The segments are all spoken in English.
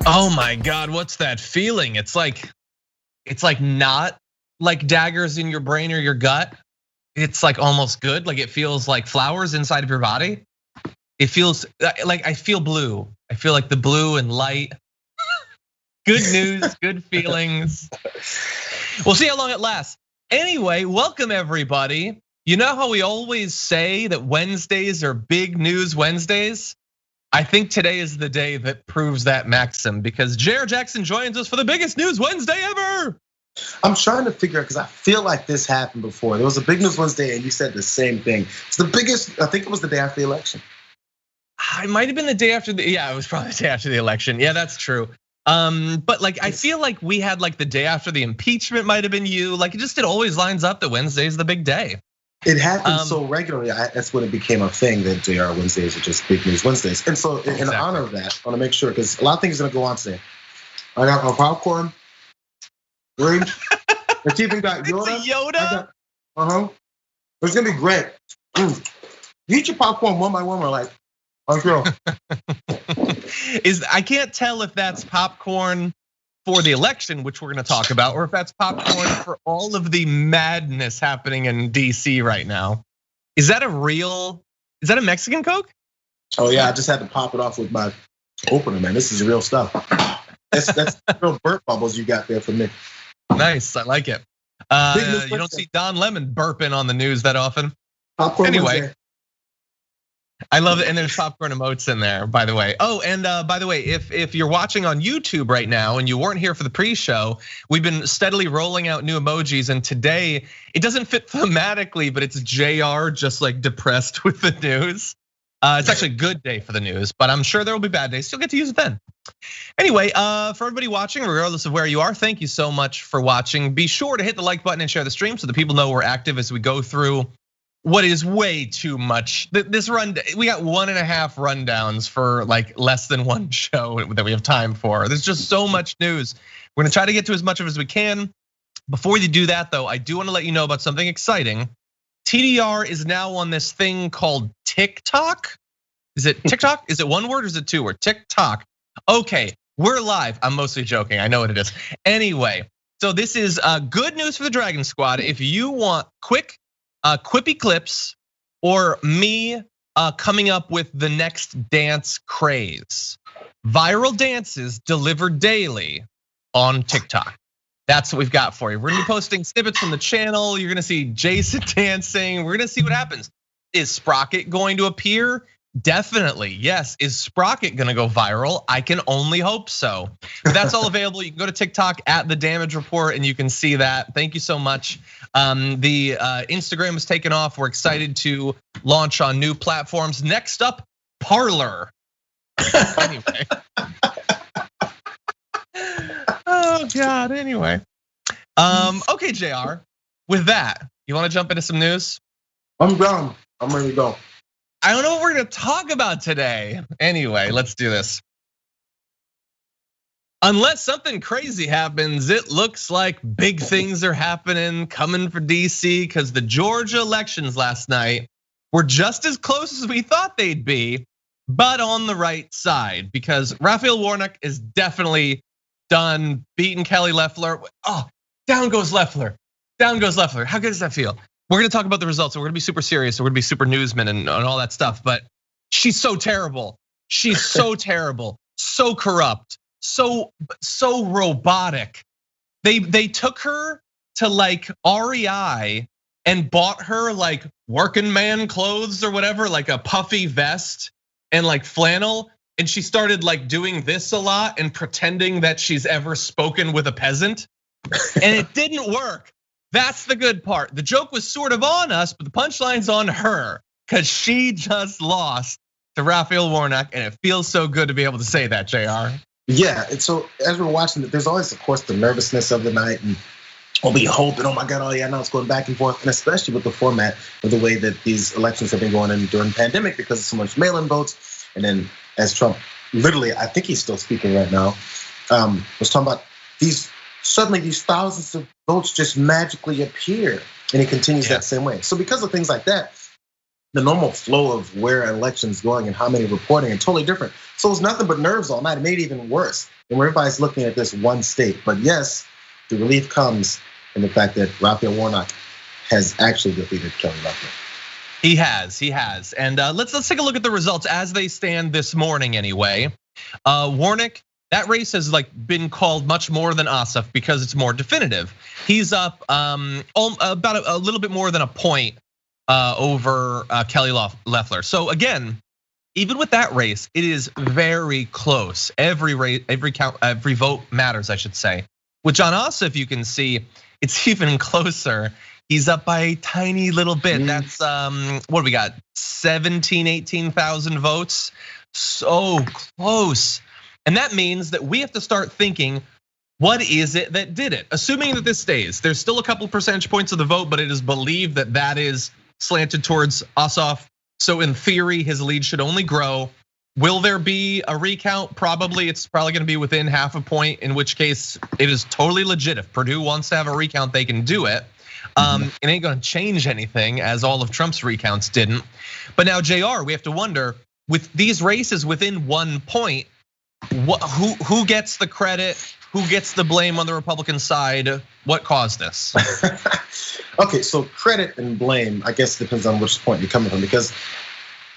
Oh my God, what's that feeling? It's like not like daggers in your brain or your gut. It's like almost good. Like it feels like flowers inside of your body. It feels like I feel blue. I feel like the blue and light. Good news, good feelings. We'll see how long it lasts. Anyway, welcome everybody. You know how we always say that Wednesdays are big news Wednesdays? I think today is the day that proves that maxim because Jayar Jackson joins us for the biggest news Wednesday ever. I'm trying to figure out because I feel like this happened before. There was a big news Wednesday and you said the same thing. It's the biggest, I think it was the day after the election. It might have been the day after it was probably the day after the election. Yeah, that's true. But like, I feel like we had like the day after the impeachment might have been you. Like it always lines up that Wednesday is the big day. It happens so regularly. That's when it became a thing that JR Wednesdays are just big news Wednesdays. And so in honor of that, I want to make sure, because a lot of things are gonna go on today. I got my popcorn. Rudy, I even got Yoda. Yoda? It's gonna be great. You eat your popcorn one by one, we're like, I'm sure. I can't tell if that's popcorn for the election, which we're gonna talk about, or if that's popcorn for all of the madness happening in DC right now. Is that a Mexican Coke? Oh yeah, I just had to pop it off with my opener, man. This is real stuff. That's real burp bubbles you got there for me. Nice, I like it. You don't see Don Lemon burping on the news that often. Popcorn anyway. I love it, and there's popcorn emotes in there, by the way. Oh, and by the way, if you're watching on YouTube right now and you weren't here for the pre-show, we've been steadily rolling out new emojis, and today it doesn't fit thematically, but it's JR just like depressed with the news. It's actually a good day for the news, but I'm sure there will be bad days. You'll get to use it then. Anyway, for everybody watching, regardless of where you are, thank you so much for watching. Be sure to hit the like button and share the stream so that people know we're active as we go through what is way too much. This run, we got 1.5 rundowns for like less than one show that we have time for. There's just so much news. We're gonna try to get to as much of it as we can. Before we do that though, I do wanna let you know about something exciting. TDR is now on this thing called TikTok. Is it TikTok? Is it one word or is it two word? TikTok. Okay, we're live. I'm mostly joking, I know what it is. Anyway, so this is good news for the Dragon Squad. If you want quick, quippy clips or me coming up with the next dance craze. Viral dances delivered daily on TikTok. That's what we've got for you. We're gonna be posting snippets from the channel. You're gonna see Jason dancing. We're gonna see what happens. Is Sprocket going to appear? Definitely, yes. Is Sprocket gonna go viral? I can only hope so. But that's all available. You can go to TikTok at The Damage Report and you can see that. Thank you so much. The Instagram is taken off. We're excited to launch on new platforms. Next up, Parler. Anyway. Oh God, anyway. Okay, JR, with that, you wanna jump into some news? I'm done, I'm ready to go. I don't know what we're gonna talk about today. Anyway, let's do this. Unless something crazy happens, it looks like big things are happening coming for DC because the Georgia elections last night were just as close as we thought they'd be, but on the right side because Raphael Warnock is definitely done beating Kelly Loeffler. Oh, down goes Loeffler. Down goes Loeffler. How good does that feel? We're gonna talk about the results. We're gonna be super serious. We're gonna be super newsmen and all that stuff. But she's so terrible. She's so terrible, so corrupt, so robotic. They took her to like REI and bought her like working man clothes or whatever, like a puffy vest and like flannel. And she started like doing this a lot and pretending that she's ever spoken with a peasant. And it didn't work. That's the good part. The joke was sort of on us, but the punchline's on her because she just lost to Raphael Warnock, and it feels so good to be able to say that, JR. Yeah, and so as we're watching it, there's always, of course, the nervousness of the night, and we'll be hoping, oh my God, oh yeah, now it's going back and forth, and especially with the format of the way that these elections have been going in during the pandemic because of so much mail-in votes, and then as Trump, literally, I think he's still speaking right now, was talking about suddenly these thousands of votes just magically appear, and it continues that same way. So because of things like that, the normal flow of where an election's going and how many reporting are totally different. So it's nothing but nerves all night. It made it even worse. And everybody's looking at this one state. But yes, the relief comes in the fact that Raphael Warnock has actually defeated Kelly Loeffler. He has. And let's take a look at the results as they stand this morning anyway. Warnock, that race has been called much more than Ossoff because it's more definitive. He's up about a little bit more than a point over Kelly Loeffler. So again, even with that race, it is very close. Every vote matters, I should say. With Jon Ossoff, you can see it's even closer. He's up by a tiny little bit. That's what do we got? 17, 18,000 votes. So close. And that means that we have to start thinking, what is it that did it? Assuming that this stays, there's still a couple percentage points of the vote, but it is believed that that is slanted towards Ossoff. So in theory, his lead should only grow. Will there be a recount? Probably. It's probably going to be within half a point, in which case it is totally legit. If Purdue wants to have a recount, they can do it. It ain't going to change anything, as all of Trump's recounts didn't. But now, Jayar, we have to wonder, with these races within 1 point, who gets the credit? Who gets the blame on the Republican side? What caused this? Okay, so credit and blame, I guess, depends on which point you're coming from. Because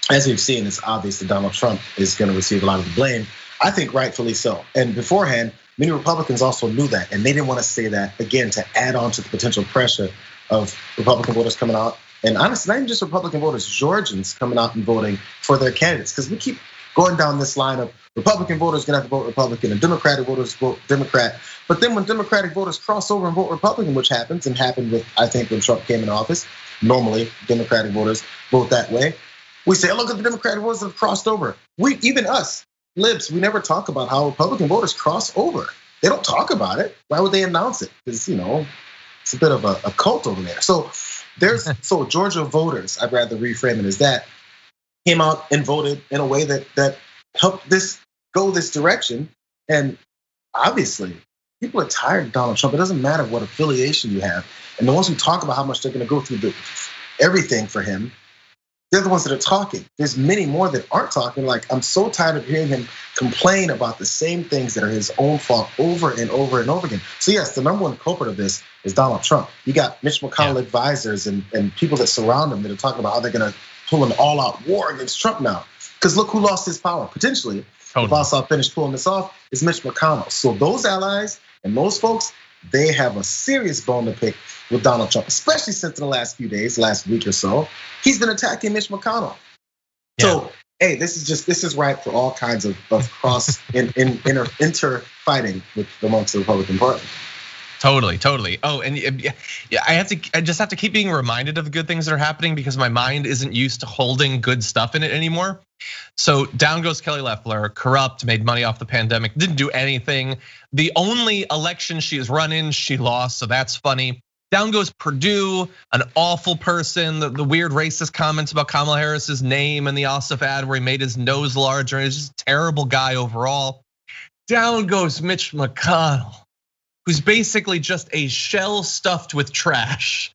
as we've seen, it's obvious that Donald Trump is going to receive a lot of the blame. I think rightfully so. And beforehand, many Republicans also knew that, and they didn't want to say that again to add on to the potential pressure of Republican voters coming out. And honestly, not even just Republican voters, Georgians coming out and voting for their candidates. Because we keep going down this line of Republican voters gonna have to vote Republican and Democratic voters vote Democrat. But then when Democratic voters cross over and vote Republican, which happens and happened with, I think, when Trump came in office, normally Democratic voters vote that way. We say, look at the Democratic voters that have crossed over. Even us, libs, we never talk about how Republican voters cross over. They don't talk about it. Why would they announce it? Because, it's a bit of a cult over there. So Georgia voters, I'd rather reframe it as that, came out and voted in a way that helped this go this direction. And obviously, people are tired of Donald Trump. It doesn't matter what affiliation you have. And the ones who talk about how much they're going to go through everything for him, they're the ones that are talking. There's many more that aren't talking. I'm so tired of hearing him complain about the same things that are his own fault over and over and over again. So yes, the number one culprit of this is Donald Trump. You got Mitch McConnell advisors and people that surround him that are talking about how they're gonna pull an all-out war against Trump now. Because look who lost his power, potentially. If Ossoff finished pulling this off, is Mitch McConnell. So those allies and those folks, they have a serious bone to pick with Donald Trump, especially since in the last few days, last week or so, he's been attacking Mitch McConnell. So, hey, this is ripe for all kinds of cross inter fighting amongst the Republican Party. Totally. Oh, and I just have to keep being reminded of the good things that are happening because my mind isn't used to holding good stuff in it anymore. So down goes Kelly Loeffler, corrupt, made money off the pandemic, didn't do anything. The only election she has run in, she lost, so that's funny. Down goes Purdue, an awful person, the weird racist comments about Kamala Harris's name and the Ossoff ad where he made his nose larger, and he's just a terrible guy overall. Down goes Mitch McConnell, who's basically just a shell stuffed with trash.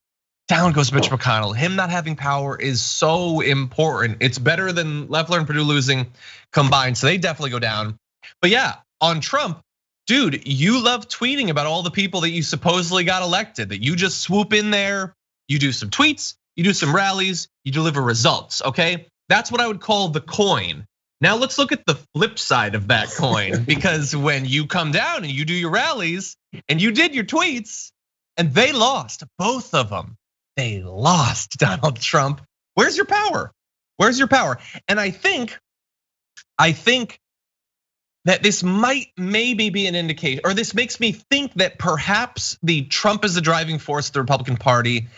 Down goes Mitch McConnell. Him not having power is so important. It's better than Loeffler and Purdue losing combined, so they definitely go down. But yeah, on Trump, dude, you love tweeting about all the people that you supposedly got elected, that you just swoop in there, you do some tweets, you do some rallies, you deliver results, okay? That's what I would call the coin. Now let's look at the flip side of that coin, because when you come down and you do your rallies and you did your tweets and they lost, both of them, they lost, Donald Trump. Where's your power? Where's your power? And I think that this might maybe be an indication, or this makes me think that perhaps the Trump as the driving force of the Republican Party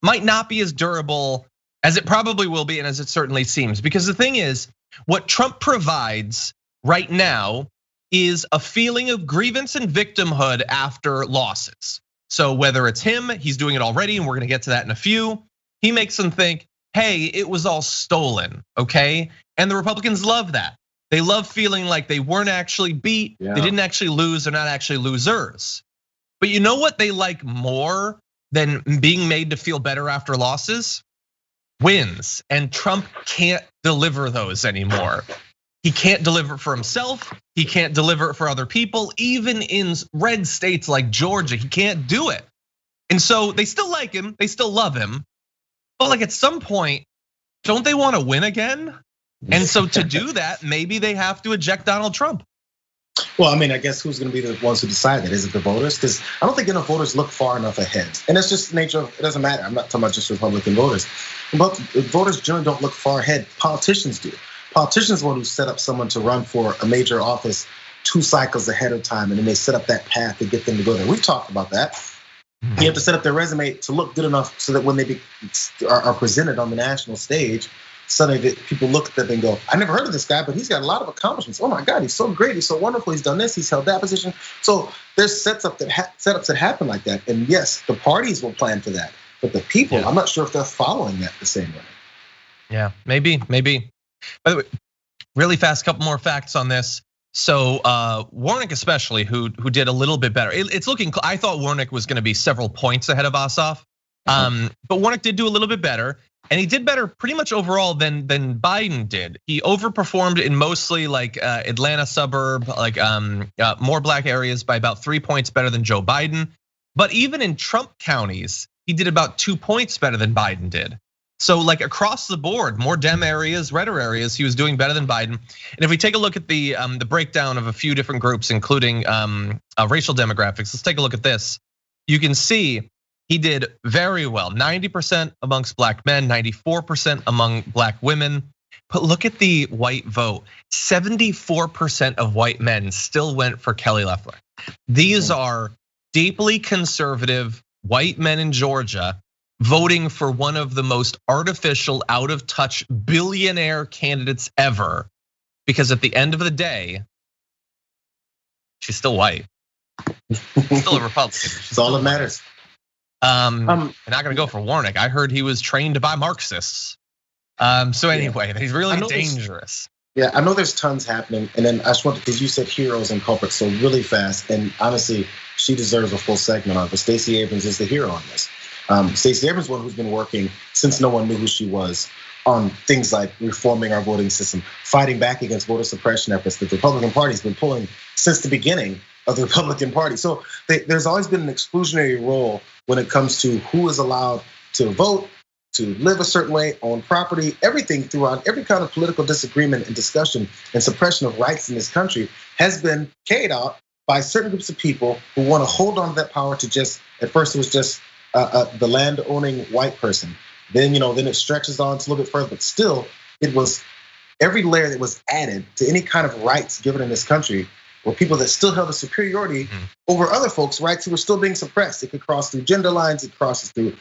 might not be as durable as it probably will be and as it certainly seems. Because the thing is, what Trump provides right now is a feeling of grievance and victimhood after losses. So whether it's him, he's doing it already, and we're gonna get to that in a few. He makes them think, hey, it was all stolen, okay? And the Republicans love that. They love feeling like they weren't actually beat, they didn't actually lose, they're not actually losers. But you know what they like more than being made to feel better after losses? wins, and Trump can't deliver those anymore. He can't deliver for himself. He can't deliver for other people. Even in red states like Georgia, he can't do it. And so they still like him, they still love him. But like at some point, don't they want to win again? And so to do that, maybe they have to eject Donald Trump. Well, I mean, I guess who's going to be the ones who decide that? Is it the voters? Because I don't think enough voters look far enough ahead. And that's just the nature of it. Doesn't matter. I'm not talking about just Republican voters. But voters generally don't look far ahead. Politicians do. Politicians are the one who set up someone to run for a major office 2 cycles ahead of time, and then they set up that path to get them to go there. We've talked about that. You have to set up their resume to look good enough so that when they are presented on the national stage, suddenly people look at them and go, I never heard of this guy, but he's got a lot of accomplishments. Oh my God, he's so great, he's so wonderful, he's done this, he's held that position. So there's setups that happen like that. And yes, the parties will plan for that. But the people, I'm not sure if they're following that the same way. Yeah, maybe. By the way, really fast, couple more facts on this. So Warnock especially, who did a little bit better. It's looking, I thought Warnock was gonna be several points ahead of Ossoff. But Warnock did do a little bit better. And he did better pretty much overall than Biden did. He overperformed in mostly like Atlanta suburb, like more black areas by about 3 points better than Joe Biden. But even in Trump counties, he did about 2 points better than Biden did. So like across the board, more Dem areas, redder areas, he was doing better than Biden. And if we take a look at the breakdown of a few different groups, including racial demographics, let's take a look at this. You can see he did very well, 90% amongst black men, 94% among black women. But look at the white vote, 74% of white men still went for Kelly Loeffler. These are deeply conservative white men in Georgia voting for one of the most artificial, out of touch billionaire candidates ever. Because at the end of the day, she's still white, still a Republican. It's all that matters. They're not gonna go for Warnock. I heard he was trained by Marxists. So anyway, he's really dangerous. Yeah, I know there's tons happening. And then I just want to, because you said heroes and culprits so really fast. And honestly, she deserves a full segment on it. But Stacey Abrams is the hero on this. Stacey Abrams is one who's been working since no one knew who she was on things like reforming our voting system, fighting back against voter suppression efforts that the Republican Party has been pulling since the beginning of the Republican Party. So there's always been an exclusionary role when it comes to who is allowed to vote, to live a certain way, own property, everything throughout every kind of political disagreement and discussion and suppression of rights in this country has been carried out by certain groups of people who want to hold on to that power to just, at first it was just the land owning white person. Then it stretches on to a little bit further, but still it was every layer that was added to any kind of rights given in this country were people that still held a superiority over other folks' rights who were still being suppressed. It could cross through gender lines, it crosses through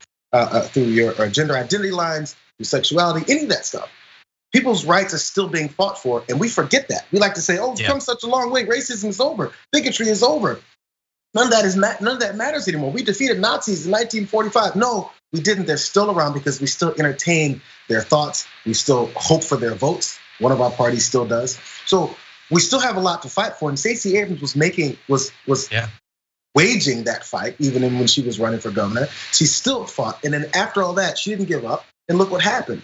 your gender identity lines, through sexuality, any of that stuff. People's rights are still being fought for, and we forget that. We like to say, "Oh, it's come such a long way. Racism is over. Bigotry is over." None of that matters anymore. We defeated Nazis in 1945. No, we didn't. They're still around because we still entertain their thoughts. We still hope for their votes. One of our parties still does. So we still have a lot to fight for. And Stacey Abrams was waging that fight, even when she was running for governor. She still fought. And then after all that, she didn't give up. And look what happened.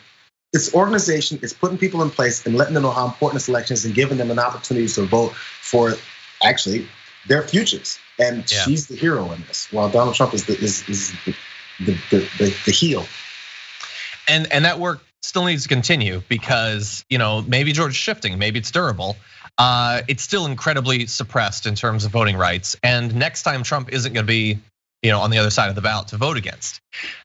This organization is putting people in place and letting them know how important this election is and giving them an opportunity to vote for actually their futures. And she's the hero in this, while Donald Trump is the heel. And that work still needs to continue because maybe Georgia's shifting, maybe it's durable. It's still incredibly suppressed in terms of voting rights. And next time Trump isn't gonna be on the other side of the ballot to vote against.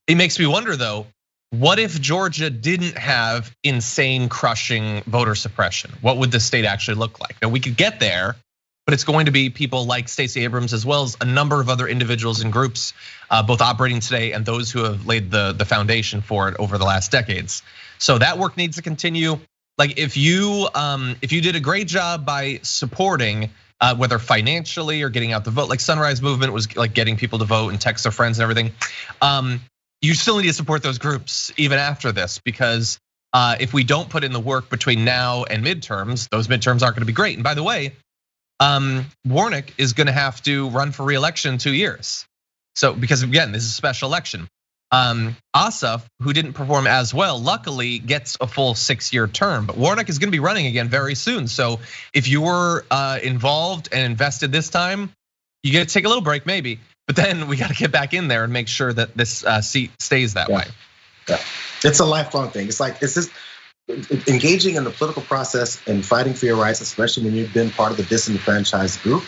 It makes me wonder though, what if Georgia didn't have insane crushing voter suppression? What would the state actually look like? Now we could get there, but it's going to be people like Stacey Abrams as well as a number of other individuals and groups, both operating today and those who have laid the foundation for it over the last decades. So that work needs to continue. Like if you did a great job by supporting, whether financially or getting out the vote, like Sunrise Movement was like getting people to vote and text their friends and everything. You still need to support those groups even after this, because if we don't put in the work between now and midterms, those midterms aren't gonna be great. And by the way, Warnock is gonna have to run for re-election in 2 years. So because again, this is a special election. Ossoff, who didn't perform as well, luckily gets a full 6-year term. But Warnock is going to be running again very soon. So if you were involved and invested this time, you get to take a little break maybe. But then we got to get back in there and make sure that this seat stays that way. Yeah. It's a lifelong thing. It's just engaging in the political process and fighting for your rights, especially when you've been part of the disenfranchised group.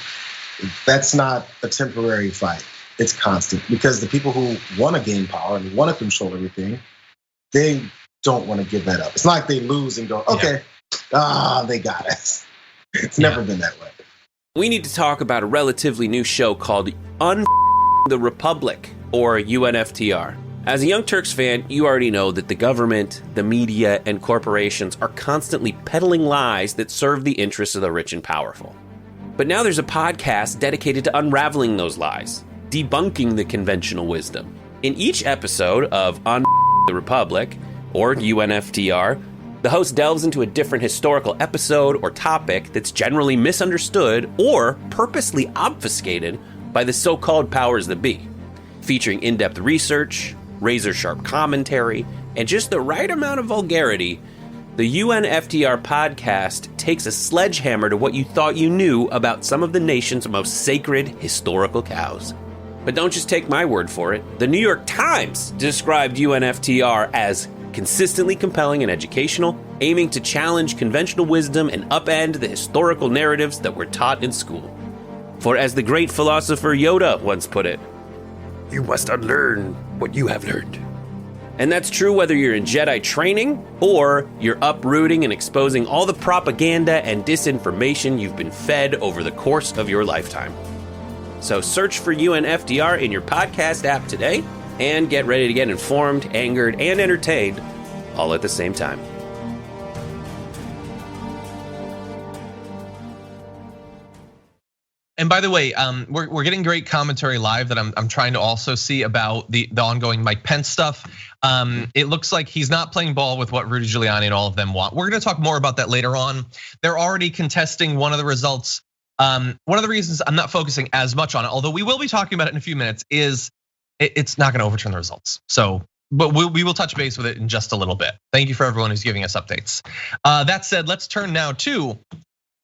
That's not a temporary fight. It's constant, because the people who want to gain power and want to control everything, they don't want to give that up. It's not like they lose and go, okay, they got us. It's never been that way. We need to talk about a relatively new show called the Republic, or UNFTR. As a Young Turks fan, you already know that the government, the media, and corporations are constantly peddling lies that serve the interests of the rich and powerful. But now there's a podcast dedicated to unraveling those lies, debunking the conventional wisdom. In each episode of the Republic, or UNFTR, the host delves into a different historical episode or topic that's generally misunderstood or purposely obfuscated by the so-called powers that be, featuring in-depth research, razor-sharp commentary, and just the right amount of vulgarity. The UNFTR podcast takes a sledgehammer to what you thought you knew about some of the nation's most sacred historical cows. But don't just take my word for it. The New York Times described UNFTR as consistently compelling and educational, aiming to challenge conventional wisdom and upend the historical narratives that were taught in school. For as the great philosopher Yoda once put it, you must unlearn what you have learned. And that's true whether you're in Jedi training or you're uprooting and exposing all the propaganda and disinformation you've been fed over the course of your lifetime. So search for UNFTR in your podcast app today and get ready to get informed, angered, and entertained all at the same time. And by the way, we're getting great commentary live that I'm trying to also see about the ongoing Mike Pence stuff. It looks like he's not playing ball with what Rudy Giuliani and all of them want. We're going to talk more about that later on. They're already contesting one of the results. One of the reasons I'm not focusing as much on it, although we will be talking about it in a few minutes, is it's not going to overturn the results. So, but we will touch base with it in just a little bit. Thank you for everyone who's giving us updates. That said, let's turn now to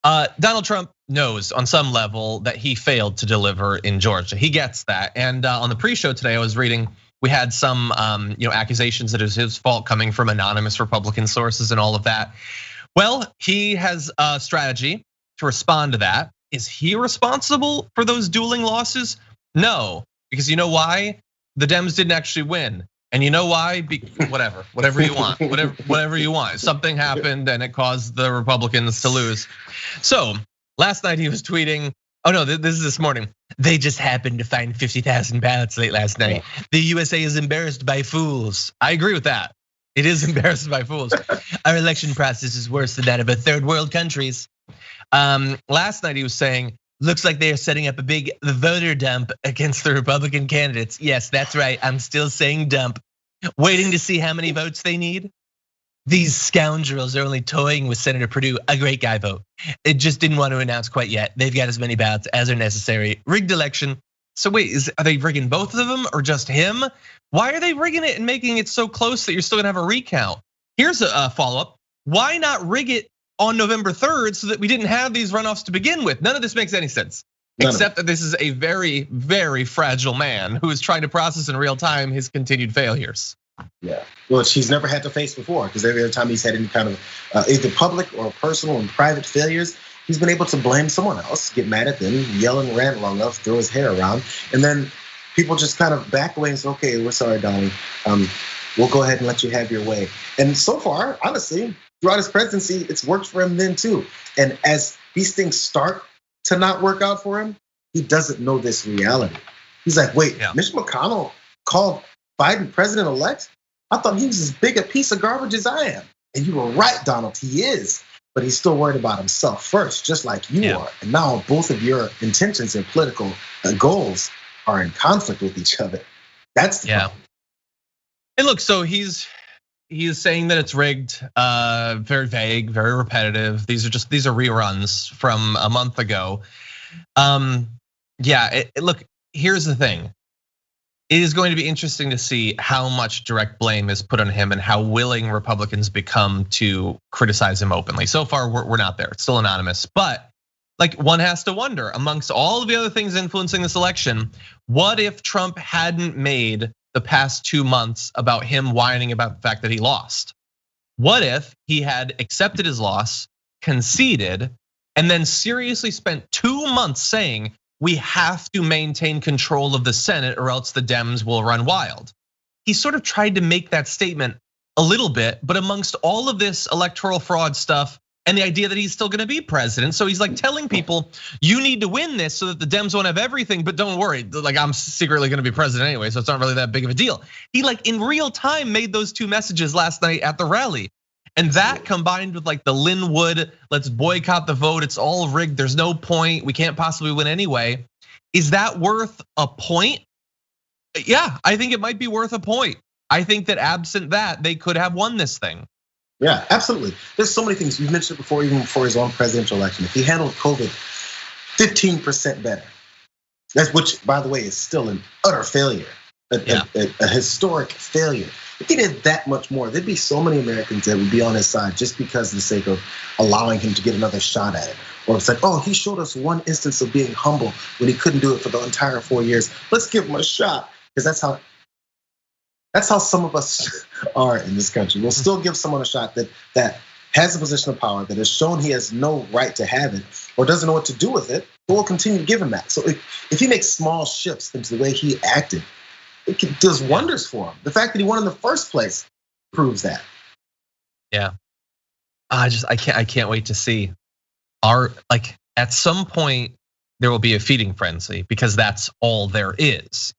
Donald Trump knows on some level that he failed to deliver in Georgia. He gets that. And on the pre-show today, I was reading, we had some accusations that it was his fault coming from anonymous Republican sources and all of that. Well, he has a strategy to respond to that. Is he responsible for those dueling losses? No, because you know why? The Dems didn't actually win. And you know why? Whatever you want, whatever you want. Something happened and it caused the Republicans to lose. So last night he was tweeting, oh no, this is this morning. They just happened to find 50,000 ballots late last night. The USA is embarrassed by fools. I agree with that. It is embarrassed by fools. Our election process is worse than that of third world countries. Last night he was saying, looks like they are setting up a big voter dump against the Republican candidates. Yes, that's right. I'm still saying dump. Waiting to see how many votes they need. These scoundrels are only toying with Senator Perdue, a great guy vote. It just didn't want to announce quite yet. They've got as many ballots as are necessary. Rigged election. So wait, are they rigging both of them or just him? Why are they rigging it and making it so close that you're still gonna have a recount? Here's a follow-up. Why not rig it on November 3rd so that we didn't have these runoffs to begin with? None of this makes any sense. Except that this is a very, very fragile man who is trying to process in real time his continued failures. Yeah, well, she's never had to face before, because every other time he's had any kind of either public or personal and private failures, he's been able to blame someone else, get mad at them, yell and rant long enough, throw his hair around, and then people just kind of back away and say, okay, we're sorry, Donald. We'll go ahead and let you have your way. And so far, honestly, throughout his presidency, it's worked for him then too. And as these things start to not work out for him, he doesn't know this reality. He's like, wait, Mitch McConnell called Biden president-elect? I thought he was as big a piece of garbage as I am. And you were right, Donald, he is. But he's still worried about himself first, just like you are. And now both of your intentions and political goals are in conflict with each other. That's the problem. And look, so he's saying that it's rigged, very vague, very repetitive. These are reruns from a month ago. Look, here's the thing. it is going to be interesting to see how much direct blame is put on him and how willing Republicans become to criticize him openly. So far, we're not there. It's still anonymous. But like, one has to wonder, amongst all of the other things influencing this election, what if Trump hadn't made the past 2 months about him whining about the fact that he lost? What if he had accepted his loss, conceded, and then seriously spent 2 months saying, we have to maintain control of the Senate or else the Dems will run wild? He sort of tried to make that statement a little bit, but amongst all of this electoral fraud stuff and the idea that he's still gonna be president. So he's like telling people, you need to win this so that the Dems won't have everything, but don't worry, like I'm secretly gonna be president anyway, so it's not really that big of a deal. He like in real time made those two messages last night at the rally. And that combined with like the Linwood, let's boycott the vote, it's all rigged, there's no point, we can't possibly win anyway. Is that worth a point? Yeah, I think it might be worth a point. I think that absent that, they could have won this thing. Yeah, absolutely. There's so many things. You've mentioned it before, even before his own presidential election. If he handled COVID 15% better, that's, which by the way is still an utter failure, a historic failure. If he did that much more, there'd be so many Americans that would be on his side just because of the sake of allowing him to get another shot at it. Or it's like, oh, he showed us one instance of being humble when he couldn't do it for the entire 4 years. Let's give him a shot, because that's how some of us are in this country. We'll still give someone a shot that has a position of power, that has shown he has no right to have it or doesn't know what to do with it, but we'll continue to give him that. So if he makes small shifts into the way he acted, it does wonders for him. The fact that he won in the first place proves that. Yeah, I can't wait to see. At some point there will be a feeding frenzy, because that's all there is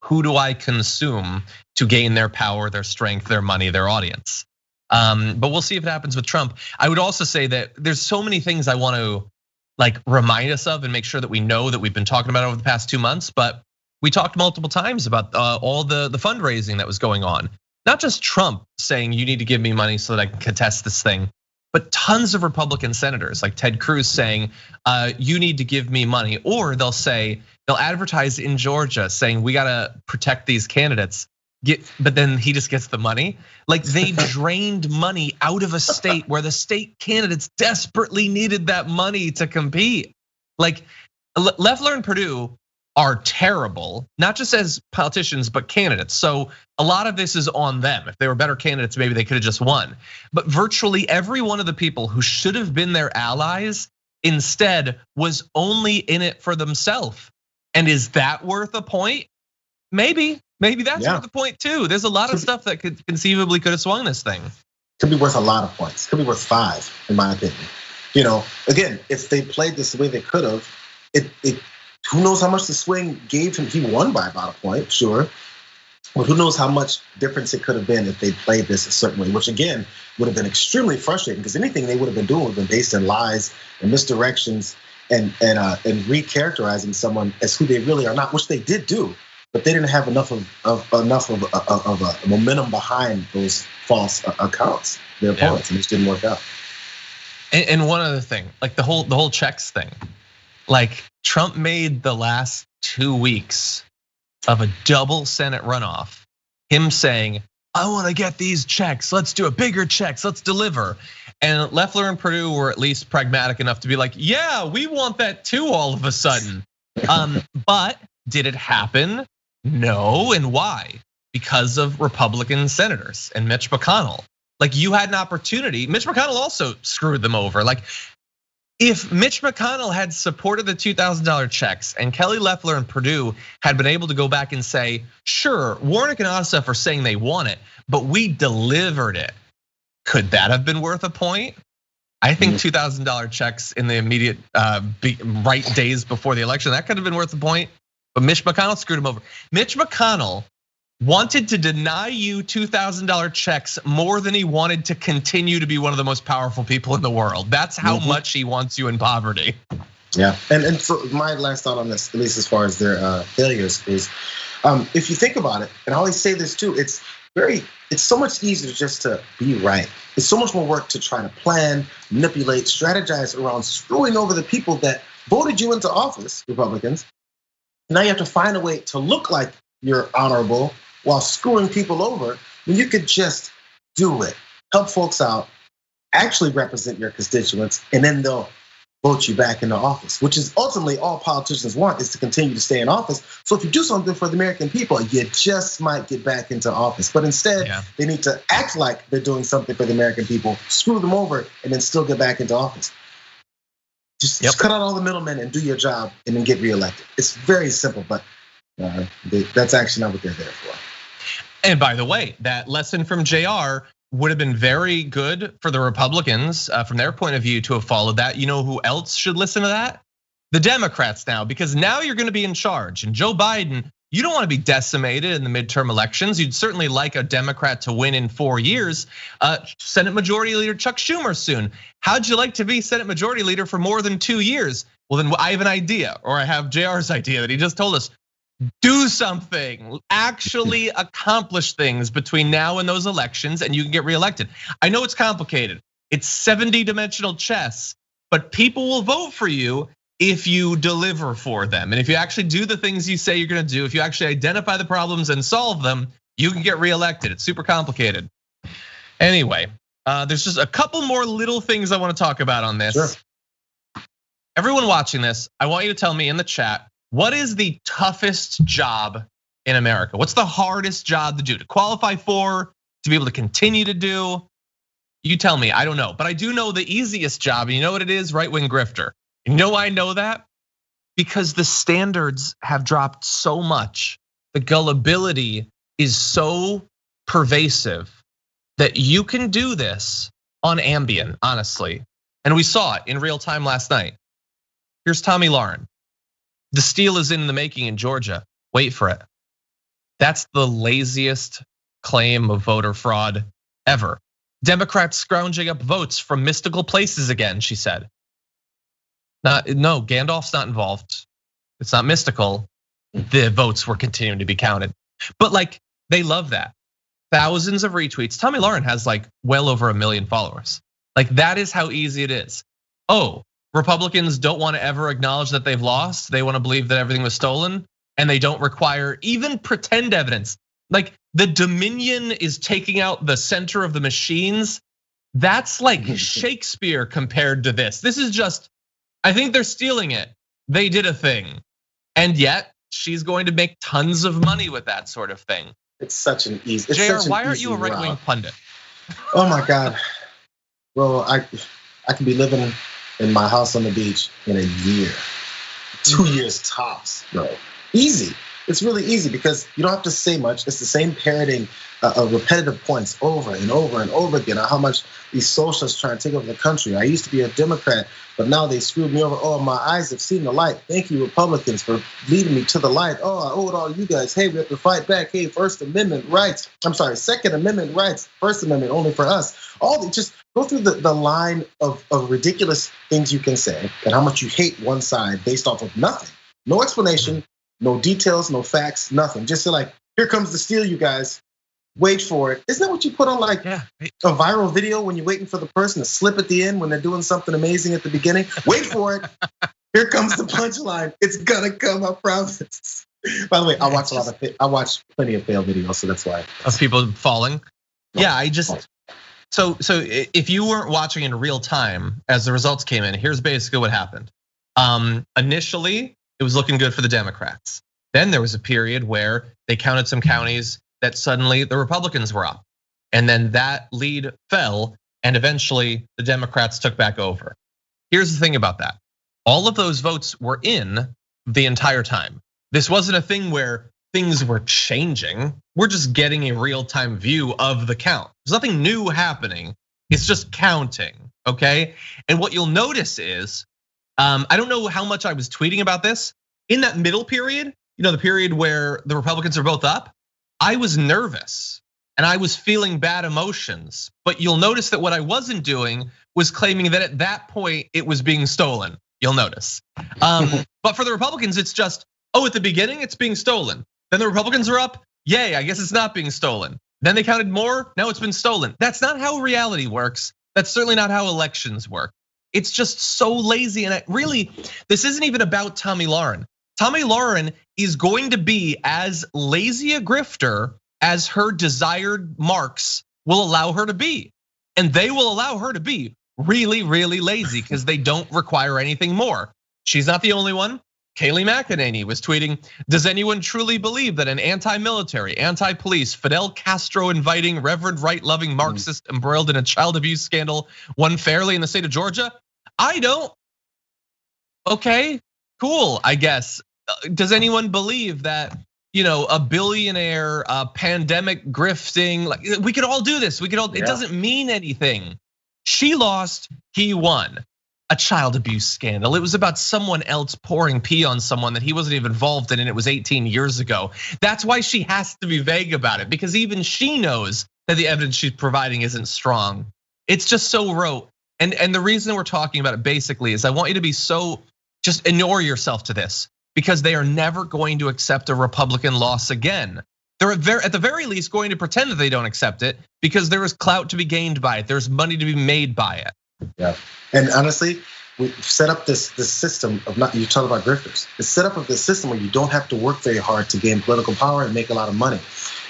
who do I consume to gain their power, their strength, their money, their audience. But we'll see if it happens with Trump. I would also say that there's so many things I want to like remind us of and make sure that we know that we've been talking about over the past 2 months. But we talked multiple times about all the fundraising that was going on. Not just Trump saying you need to give me money so that I can contest this thing, but tons of Republican senators like Ted Cruz saying, you need to give me money. Or they'll advertise in Georgia saying we gotta protect these candidates, but then he just gets the money. Like they drained money out of a state where the state candidates desperately needed that money to compete. Like Loeffler and Perdue are terrible, not just as politicians, but candidates. So a lot of this is on them. If they were better candidates, maybe they could have just won. But virtually every one of the people who should have been their allies instead was only in it for themselves. And is that worth a point? Maybe that's worth a point too. There's a lot of stuff that could conceivably could have swung this thing. Could be worth a lot of points. Could be worth 5, in my opinion. Again, if they played this the way they could have, who knows how much the swing gave him? He won by about a point, sure. But who knows how much difference it could have been if they played this a certain way, which again would have been extremely frustrating, because anything they would have been doing would have been based on lies and misdirections and recharacterizing someone as who they really are not, which they did do, but they didn't have enough of a momentum behind those false accounts, their opponents, and it just didn't work out. And one other thing, like the whole checks thing. Like Trump made the last 2 weeks of a double Senate runoff, him saying, I wanna get these checks, let's do a bigger checks, let's deliver. And Loeffler and Perdue were at least pragmatic enough to be like, yeah, we want that too all of a sudden. But did it happen? No, and why? Because of Republican senators and Mitch McConnell. Like you had an opportunity, Mitch McConnell also screwed them over. Like if Mitch McConnell had supported the $2,000 checks and Kelly Loeffler and Perdue had been able to go back and say, sure, Warnock and Ossoff are saying they want it, but we delivered it. Could that have been worth a point? I think $2,000 checks in the immediate right days before the election, that could have been worth a point, but Mitch McConnell screwed him over. Mitch McConnell wanted to deny you $2,000 checks more than he wanted to continue to be one of the most powerful people in the world. That's how much he wants you in poverty. Yeah, and so my last thought on this, at least as far as their failures, is if you think about it, and I always say this too, it's so much easier just to be right. It's so much more work to try to plan, manipulate, strategize around screwing over the people that voted you into office, Republicans. Now you have to find a way to look like you're honorable while screwing people over when you could just do it, help folks out, actually represent your constituents, and then they'll vote you back into office, which is ultimately all politicians want, is to continue to stay in office. So if you do something for the American people, you just might get back into office. But instead, they need to act like they're doing something for the American people, screw them over, and then still get back into office. Just cut out all the middlemen and do your job and then get reelected. It's very simple, but that's actually not what they're there for. And by the way, that lesson from Jayar would have been very good for the Republicans from their point of view to have followed that. You know who else should listen to that? The Democrats now, because now you're gonna be in charge. And Joe Biden, you don't wanna be decimated in the midterm elections. You'd certainly like a Democrat to win in 4 years. Senate Majority Leader Chuck Schumer soon. How'd you like to be Senate Majority Leader for more than 2 years? Well, then I have an idea, or I have JR's idea that he just told us. Do something, actually accomplish things between now and those elections, and you can get reelected. I know it's complicated. It's 70-dimensional chess, but people will vote for you if you deliver for them. And if you actually do the things you say you're gonna do, if you actually identify the problems and solve them, you can get reelected. It's super complicated. Anyway, there's just a couple more little things I wanna talk about on this. Sure. Everyone watching this, I want you to tell me in the chat, what is the toughest job in America? What's the hardest job to do, to qualify for, to be able to continue to do? You tell me, I don't know. But I do know the easiest job, and you know what it is? Right-wing grifter. You know why I know that? Because the standards have dropped so much. The gullibility is so pervasive that you can do this on Ambien, honestly. And we saw it in real time last night. Here's Tommy Lauren. The steal is in the making in Georgia. Wait for it. That's the laziest claim of voter fraud ever. Democrats scrounging up votes from mystical places again, she said. No, Gandalf's not involved. It's not mystical. The votes were continuing to be counted. But like, they love that. Thousands of retweets. Tommy Lauren has like well over 1 million followers. Like, that is how easy it is. Oh, Republicans don't want to ever acknowledge that they've lost. They want to believe that everything was stolen, and they don't require even pretend evidence. Like, the Dominion is taking out the center of the machines. That's like Shakespeare compared to this. This is just, I think they're stealing it. They did a thing. And yet, she's going to make tons of money with that sort of thing. It's such an easy. Jayar, why aren't you a right-wing pundit? Oh my God, bro, I could be living in my house on the beach in a year, 2 years tops, bro. Easy. It's really easy because you don't have to say much. It's the same parroting of repetitive points over and over and over again. How much these socialists try to take over the country. I used to be a Democrat, but now they screwed me over. Oh, my eyes have seen the light. Thank you, Republicans, for leading me to the light. Oh, I owe it all you guys. Hey, we have to fight back. Hey, First Amendment rights. I'm sorry, Second Amendment rights. First Amendment only for us. Just go through the line of ridiculous things you can say and how much you hate one side based off of nothing. No explanation. No details, no facts, nothing. Just say like, here comes the steal, you guys. Wait for it. Isn't that what you put on like a viral video when you're waiting for the person to slip at the end when they're doing something amazing at the beginning? Wait for it. Here comes the punchline. It's gonna come, I promise. By the way, I watch plenty of fail videos, so that's why. Of people falling? Yeah, so if you weren't watching in real time as the results came in, here's basically what happened. Initially, it was looking good for the Democrats. Then there was a period where they counted some counties that suddenly the Republicans were up. And then that lead fell, and eventually the Democrats took back over. Here's the thing about that. All of those votes were in the entire time. This wasn't a thing where things were changing. We're just getting a real-time view of the count. There's nothing new happening. It's just counting, okay? And what you'll notice is, I don't know how much I was tweeting about this. In that middle period, the period where the Republicans are both up, I was nervous and I was feeling bad emotions. But you'll notice that what I wasn't doing was claiming that at that point it was being stolen. You'll notice. But for the Republicans, it's just, at the beginning it's being stolen. Then the Republicans are up, yay, I guess it's not being stolen. Then they counted more, now it's been stolen. That's not how reality works. That's certainly not how elections work. It's just so lazy, and this isn't even about Tommy Lauren. Tomi Lahren is going to be as lazy a grifter as her desired marks will allow her to be. And they will allow her to be really, really lazy because they don't require anything more. She's not the only one. Kayleigh McEnany was tweeting, does anyone truly believe that an anti-military, anti-police, Fidel Castro-inviting, Reverend right-loving Marxist embroiled in a child abuse scandal won fairly in the state of Georgia? I don't. Okay, cool, I guess. Does anyone believe that, a billionaire, pandemic grifting, like we could all do this. We could all, It doesn't mean anything. She lost, he won. A child abuse scandal. It was about someone else pouring pee on someone that he wasn't even involved in, and it was 18 years ago. That's why she has to be vague about it, because even she knows that the evidence she's providing isn't strong. It's just so rote. And the reason we're talking about it basically is I want you to be just ignore yourself to this, because they are never going to accept a Republican loss again. They're at the very least going to pretend that they don't accept it because there is clout to be gained by it. There's money to be made by it. Yeah, and honestly, we've set up this system of you talk about grifters. It's set up of this system where you don't have to work very hard to gain political power and make a lot of money.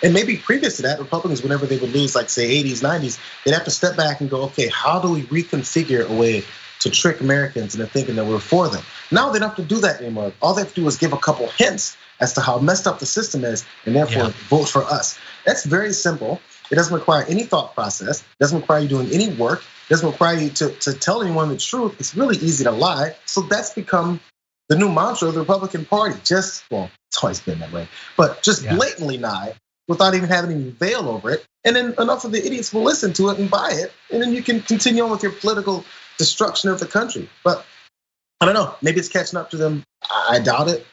And maybe previous to that, Republicans, whenever they would lose, like say 80s, 90s, they'd have to step back and go, okay, how do we reconfigure a way to trick Americans into thinking that we're for them? Now they don't have to do that anymore. All they have to do is give a couple hints as to how messed up the system is, and therefore vote for us. That's very simple. It doesn't require any thought process. It doesn't require you doing any work. It doesn't require you to tell anyone the truth. It's really easy to lie. So that's become the new mantra of the Republican Party. It's always been that way, but just blatantly lie without even having any veil over it. And then enough of the idiots will listen to it and buy it. And then you can continue on with your political destruction of the country. But I don't know, maybe it's catching up to them. I doubt it.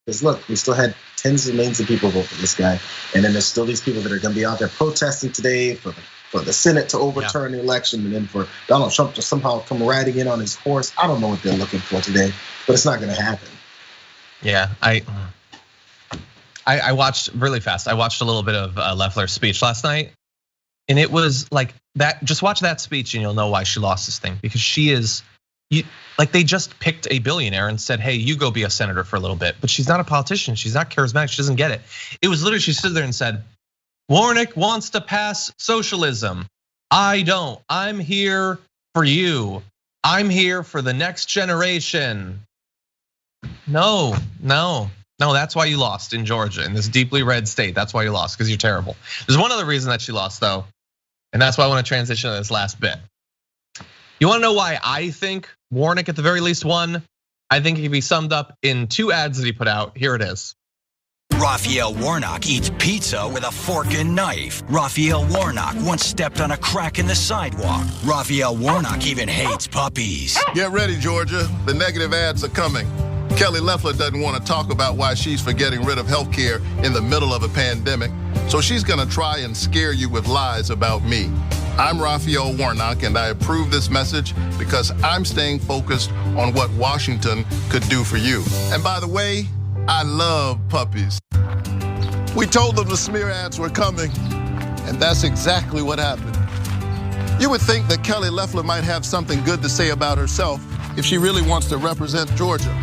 Because look, we still had tens of millions of people vote for this guy. And then there's still these people that are gonna be out there protesting today for the Senate to overturn the election, and then for Donald Trump to somehow come riding in on his horse. I don't know what they're looking for today, but it's not gonna happen. Yeah, I watched really fast. I watched a little bit of Loeffler's speech last night, and it was like that. Just watch that speech, and you'll know why she lost this thing. Because she is, like they just picked a billionaire and said, "Hey, you go be a senator for a little bit." But she's not a politician. She's not charismatic. She doesn't get it. It was literally she stood there and said, "Warnock wants to pass socialism. I don't. I'm here for you. I'm here for the next generation." No. That's why you lost in Georgia, in this deeply red state. That's why you lost, because you're terrible. There's one other reason that she lost, though, and that's why I want to transition to this last bit. You want to know why I think Warnock at the very least won? I think it can be summed up in two ads that he put out. Here it is. Raphael Warnock eats pizza with a fork and knife. Raphael Warnock once stepped on a crack in the sidewalk. Raphael Warnock even hates puppies. Get ready, Georgia. The negative ads are coming. Kelly Loeffler doesn't want to talk about why she's for getting rid of healthcare in the middle of a pandemic. So she's gonna try and scare you with lies about me. I'm Raphael Warnock, and I approve this message because I'm staying focused on what Washington could do for you. And by the way, I love puppies. We told them the smear ads were coming, and that's exactly what happened. You would think that Kelly Loeffler might have something good to say about herself if she really wants to represent Georgia.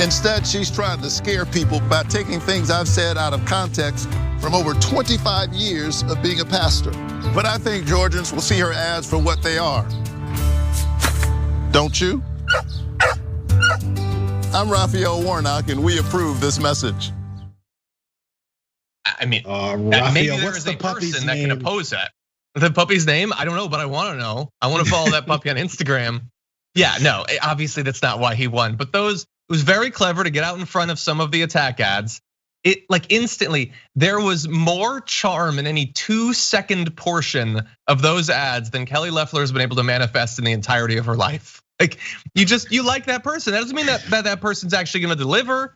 Instead, she's trying to scare people by taking things I've said out of context from over 25 years of being a pastor. But I think Georgians will see her ads for what they are. Don't you? I'm Raphael Warnock, and we approve this message. I mean, Raphael, maybe there what's is the a puppy's person that name? can oppose that. The puppy's name? I don't know, but I want to know. I want to follow that puppy on Instagram. Yeah, no, obviously that's not why he won. But it was very clever to get out in front of some of the attack ads. It like instantly, there was more charm in any 2-second portion of those ads than Kelly Loeffler has been able to manifest in the entirety of her life. Like you like that person. That doesn't mean that person's actually gonna deliver.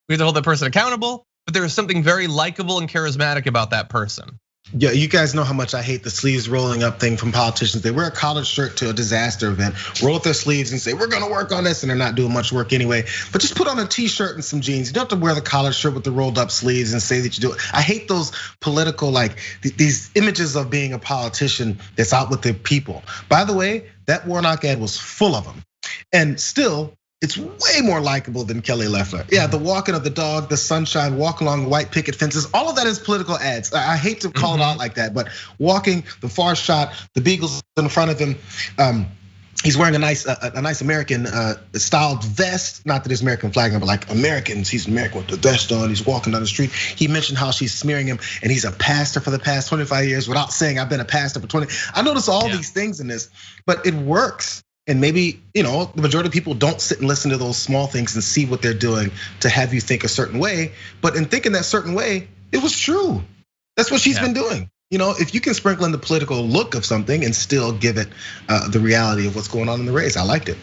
We have to hold that person accountable, but there is something very likable and charismatic about that person. Yeah, you guys know how much I hate the sleeves rolling up thing from politicians. They wear a collared shirt to a disaster event, roll up their sleeves and say, we're gonna work on this, and they're not doing much work anyway. But just put on a t-shirt and some jeans. You don't have to wear the collared shirt with the rolled up sleeves and say that you do it. I hate those political, like these images of being a politician that's out with the people. By the way, that Warnock ad was full of them. And still, it's way more likable than Kelly Loeffler. Yeah, the walking of the dog, the sunshine, walk along white picket fences, all of that is political ads. I hate to call it out like that, but walking, the far shot, the beagles in front of him. He's wearing a nice American styled vest. Not that it's American flag, but like Americans. He's American with the vest on. He's walking down the street. He mentioned how she's smearing him, and he's a pastor for the past 25 years without saying I've been a pastor for 20. I notice all these things in this, but it works. And maybe, the majority of people don't sit and listen to those small things and see what they're doing to have you think a certain way. But in thinking that certain way, it was true. That's what she's been doing. If you can sprinkle in the political look of something and still give it the reality of what's going on in the race, I liked it.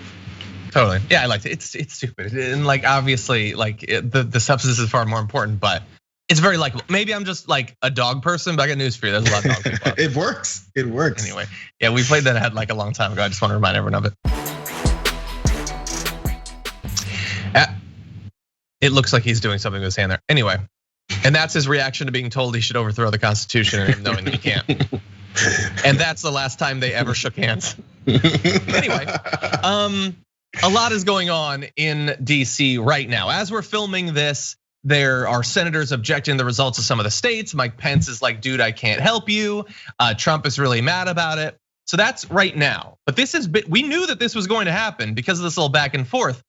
Totally, yeah, I liked it. It's stupid, and like obviously, like the substance is far more important, but it's very likable. Maybe I'm just like a dog person, but I got news for you. There's a lot of dog people out there. It works. It works. Anyway, yeah, we played that ad like a long time ago. I just want to remind everyone of it. It looks like he's doing something with his hand there. Anyway. And that's his reaction to being told he should overthrow the Constitution and him knowing that he can't. And that's the last time they ever shook hands. Anyway, a lot is going on in DC right now. As we're filming this, there are senators objecting to the results of some of the states. Mike Pence is like, dude, I can't help you. Trump is really mad about it. So that's right now. But we knew that this was going to happen because of this little back and forth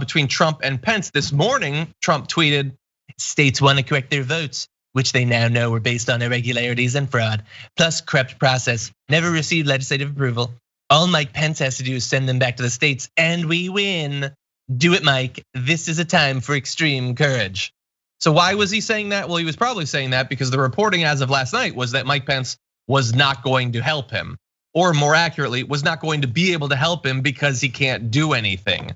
between Trump and Pence. This morning, Trump tweeted, states want to correct their votes, which they now know were based on irregularities and fraud, plus corrupt process, never received legislative approval. All Mike Pence has to do is send them back to the states and we win. Do it, Mike. This is a time for extreme courage. So why was he saying that? Well, he was probably saying that because the reporting as of last night was that Mike Pence was not going to help him, or more accurately, was not going to be able to help him because he can't do anything.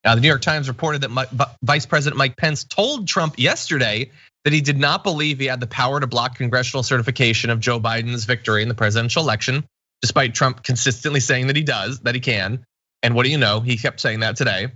Now, the New York Times reported that Vice President Mike Pence told Trump yesterday that he did not believe he had the power to block congressional certification of Joe Biden's victory in the presidential election, despite Trump consistently saying that he does, that he can. And what do you know? He kept saying that today.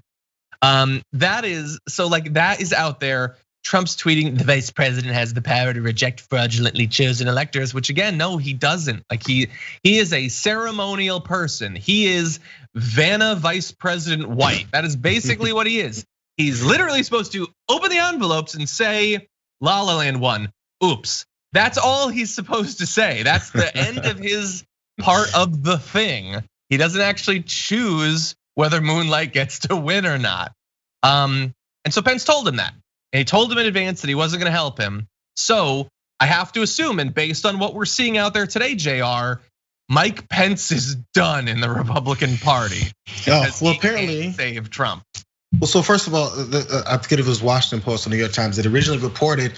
That is out there. Trump's tweeting the vice president has the power to reject fraudulently chosen electors, which again, no, he doesn't. Like he is a ceremonial person. He is Vanna Vice President White. That is basically what he is. He's literally supposed to open the envelopes and say, La La Land won, oops. That's all he's supposed to say. That's the end of his part of the thing. He doesn't actually choose whether Moonlight gets to win or not. And so Pence told him that. And he told him in advance that he wasn't gonna help him. So I have to assume, and based on what we're seeing out there today, Jayar, Mike Pence is done in the Republican Party. Oh, well, apparently save Trump. Well, so first of all, I forget if it was Washington Post or New York Times that originally reported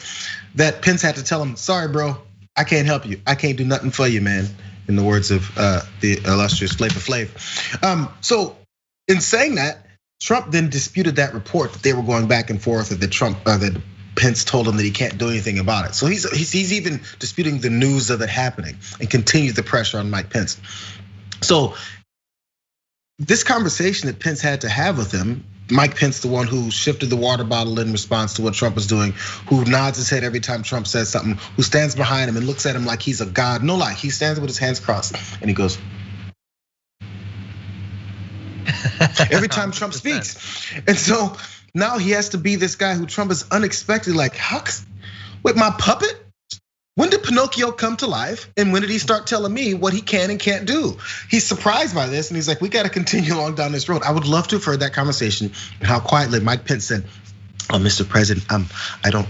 that Pence had to tell him, sorry, bro, I can't help you. I can't do nothing for you, man, in the words of the illustrious Flavor Flav. So in saying that, Trump then disputed that report that they were going back and forth, that Pence told him that he can't do anything about it. So he's even disputing the news of it happening and continues the pressure on Mike Pence. So this conversation that Pence had to have with him, Mike Pence, the one who shifted the water bottle in response to what Trump was doing, who nods his head every time Trump says something, who stands behind him and looks at him like he's a god. No lie, he stands with his hands crossed and he goes, every time Trump speaks. And so now he has to be this guy who Trump is unexpectedly like, wait, my puppet? When did Pinocchio come to life? And when did he start telling me what he can and can't do? He's surprised by this and he's like, we gotta continue along down this road. I would love to have heard that conversation and how quietly Mike Pence said, oh, Mr. President, I don't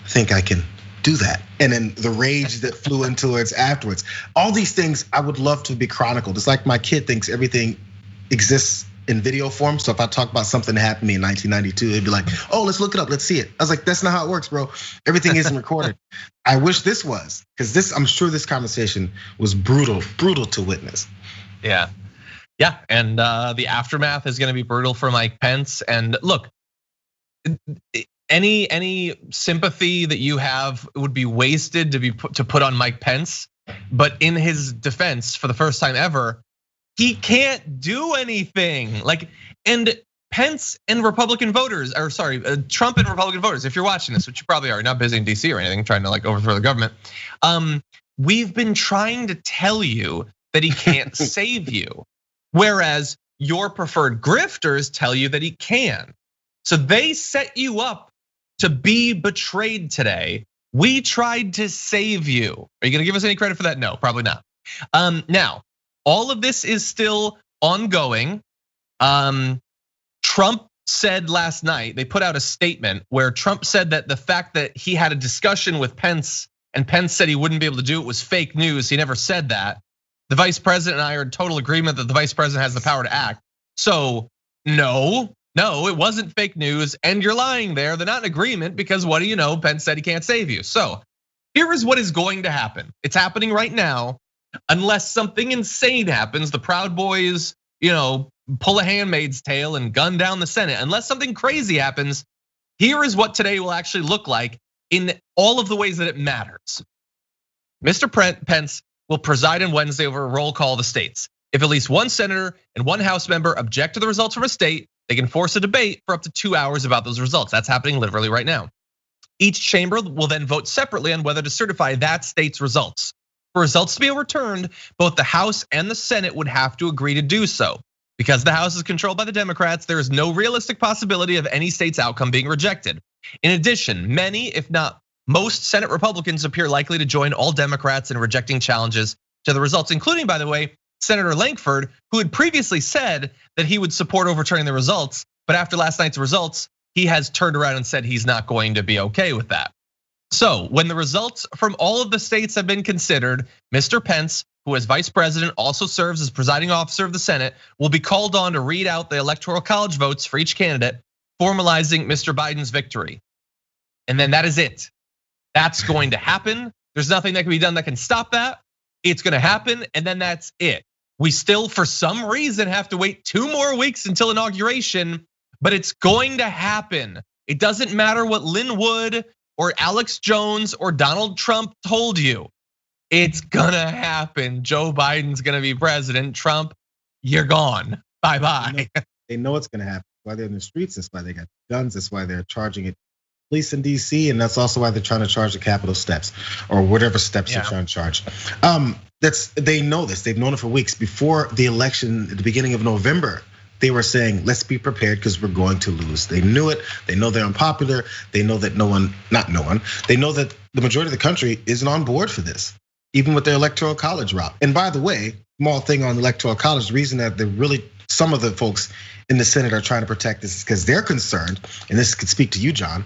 think I can do that. And then the rage that flew into it afterwards. All these things I would love to be chronicled. It's like my kid thinks everything exists in video form. So if I talk about something that happened to me in 1992, it'd be like, oh, let's look it up, let's see it. I was like, that's not how it works, bro. Everything isn't recorded. I wish this was, because I'm sure this conversation was brutal to witness. Yeah, and the aftermath is gonna be brutal for Mike Pence. And look, any sympathy that you have would be wasted to put on Mike Pence. But in his defense, for the first time ever, he can't do anything. And Pence and Republican voters, or sorry, Trump and Republican voters, if you're watching this, which you probably are, you're not busy in DC or anything, trying to overthrow the government. We've been trying to tell you that he can't save you. Whereas your preferred grifters tell you that he can. So they set you up to be betrayed today. We tried to save you. Are you gonna give us any credit for that? No, probably not. Now, all of this is still ongoing. Trump said last night, they put out a statement where Trump said that the fact that he had a discussion with Pence and Pence said he wouldn't be able to do it was fake news. He never said that. The vice president and I are in total agreement that the vice president has the power to act. So no, it wasn't fake news, and you're lying there. They're not in agreement because what do you know? Pence said he can't save you. So here is what is going to happen. It's happening right now, unless something insane happens. The Proud Boys, pull a Handmaid's Tale and gun down the Senate. Unless something crazy happens, here is what today will actually look like in all of the ways that it matters. Mr. Pence will preside on Wednesday over a roll call of the states. If at least one senator and one House member object to the results from a state, they can force a debate for up to 2 hours about those results. That's happening literally right now. Each chamber will then vote separately on whether to certify that state's results. For results to be overturned, both the House and the Senate would have to agree to do so. Because the House is controlled by the Democrats, there is no realistic possibility of any state's outcome being rejected. In addition, many, if not most, Senate Republicans appear likely to join all Democrats in rejecting challenges to the results, including, by the way, Senator Lankford, who had previously said that he would support overturning the results, but after last night's results, he has turned around and said he's not going to be okay with that. So when the results from all of the states have been considered, Mr. Pence, who as vice president also serves as presiding officer of the Senate, will be called on to read out the electoral college votes for each candidate, formalizing Mr. Biden's victory. And then that is it. That's going to happen. There's nothing that can be done that can stop that. It's gonna happen, and then that's it. We still, for some reason, have to wait 2 more weeks until inauguration, but it's going to happen. It doesn't matter what Lynn Wood or Alex Jones or Donald Trump told you. It's gonna happen. Joe Biden's gonna be president. Trump, you're gone. Bye-bye. They know it's gonna happen. That's why they're in the streets. That's why they got guns. That's why they're charging it. Police in DC, and that's also why they're trying to charge the Capitol steps or whatever steps they're trying to charge. They know this. They've known it for weeks. Before the election at the beginning of November, they were saying, let's be prepared because we're going to lose. They knew it. They know they're unpopular. They know that they know that the majority of the country isn't on board for this, even with their electoral college route. And by the way, small thing on the electoral college, the reason that some of the folks in the Senate are trying to protect this is because they're concerned, and this could speak to you, John.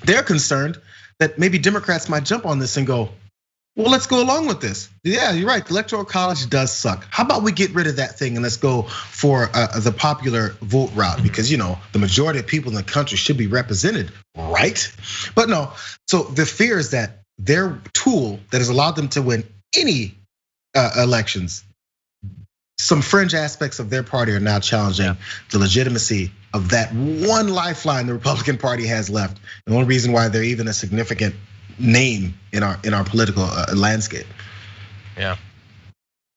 They're concerned that maybe Democrats might jump on this and go, well, let's go along with this. Yeah, you're right. The electoral college does suck. How about we get rid of that thing and let's go for the popular vote route? Because the majority of people in the country should be represented, right? But no. So the fear is that their tool that has allowed them to win any elections, some fringe aspects of their party are now challenging the legitimacy of that one lifeline the Republican Party has left. And the only reason why they're even a significant name in our political landscape. Yeah.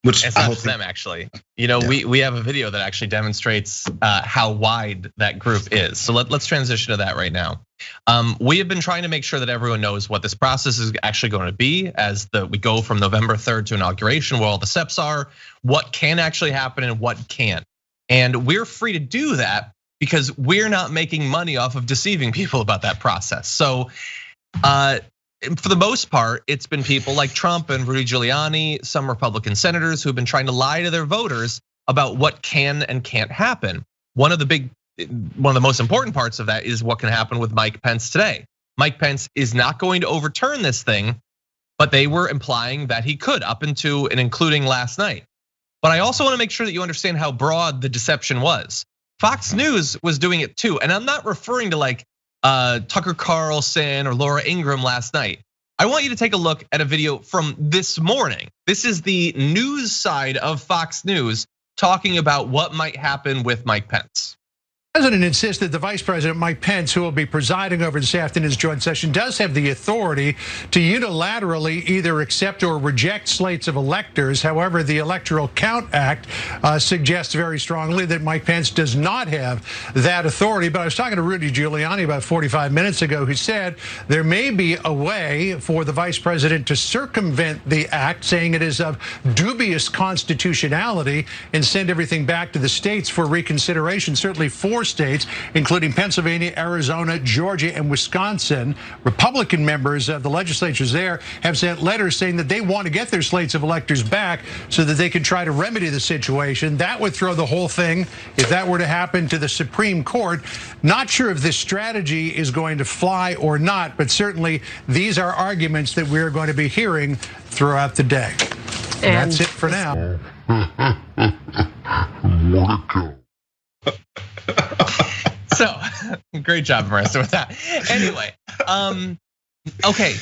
Which it's not just them, actually. We have a video that actually demonstrates how wide that group is. So let's transition to that right now. We have been trying to make sure that everyone knows what this process is actually going to be as we go from November 3rd to inauguration, where all the steps are, what can actually happen and what can't. And we're free to do that because we're not making money off of deceiving people about that process. So for the most part, it's been people like Trump and Rudy Giuliani, some Republican senators who've been trying to lie to their voters about what can and can't happen. One of the most important parts of that is what can happen with Mike Pence today. Mike Pence is not going to overturn this thing, but they were implying that he could up into and including last night. But I also want to make sure that you understand how broad the deception was. Fox News was doing it too, and I'm not referring to like Tucker Carlson or Laura Ingraham last night. I want you to take a look at a video from this morning. This is the news side of Fox News talking about what might happen with Mike Pence. The president insists that the vice president, Mike Pence, who will be presiding over this afternoon's joint session, does have the authority to unilaterally either accept or reject slates of electors. However, the Electoral Count Act suggests very strongly that Mike Pence does not have that authority. But I was talking to Rudy Giuliani about 45 minutes ago, who said there may be a way for the vice president to circumvent the act, saying it is of dubious constitutionality, and send everything back to the states for reconsideration. Certainly 4 states, including Pennsylvania, Arizona, Georgia, and Wisconsin. Republican members of the legislatures there have sent letters saying that they want to get their slates of electors back so that they can try to remedy the situation. That would throw the whole thing, if that were to happen, to the Supreme Court. Not sure if this strategy is going to fly or not, but certainly these are arguments that we're going to be hearing throughout the day. And that's it for now. So, great job, Marissa, with that. Anyway, okay.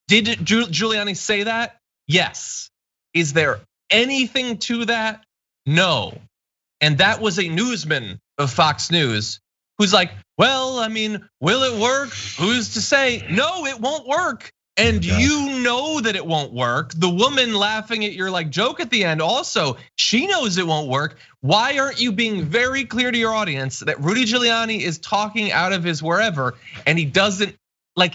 Did Giuliani say that? Yes. Is there anything to that? No. And that was a newsman of Fox News who's like, well, I mean, will it work? Who's to say? No, it won't work. And you know that it won't work. The woman laughing at your joke at the end also, she knows it won't work. Why aren't you being very clear to your audience that Rudy Giuliani is talking out of his wherever and he doesn't,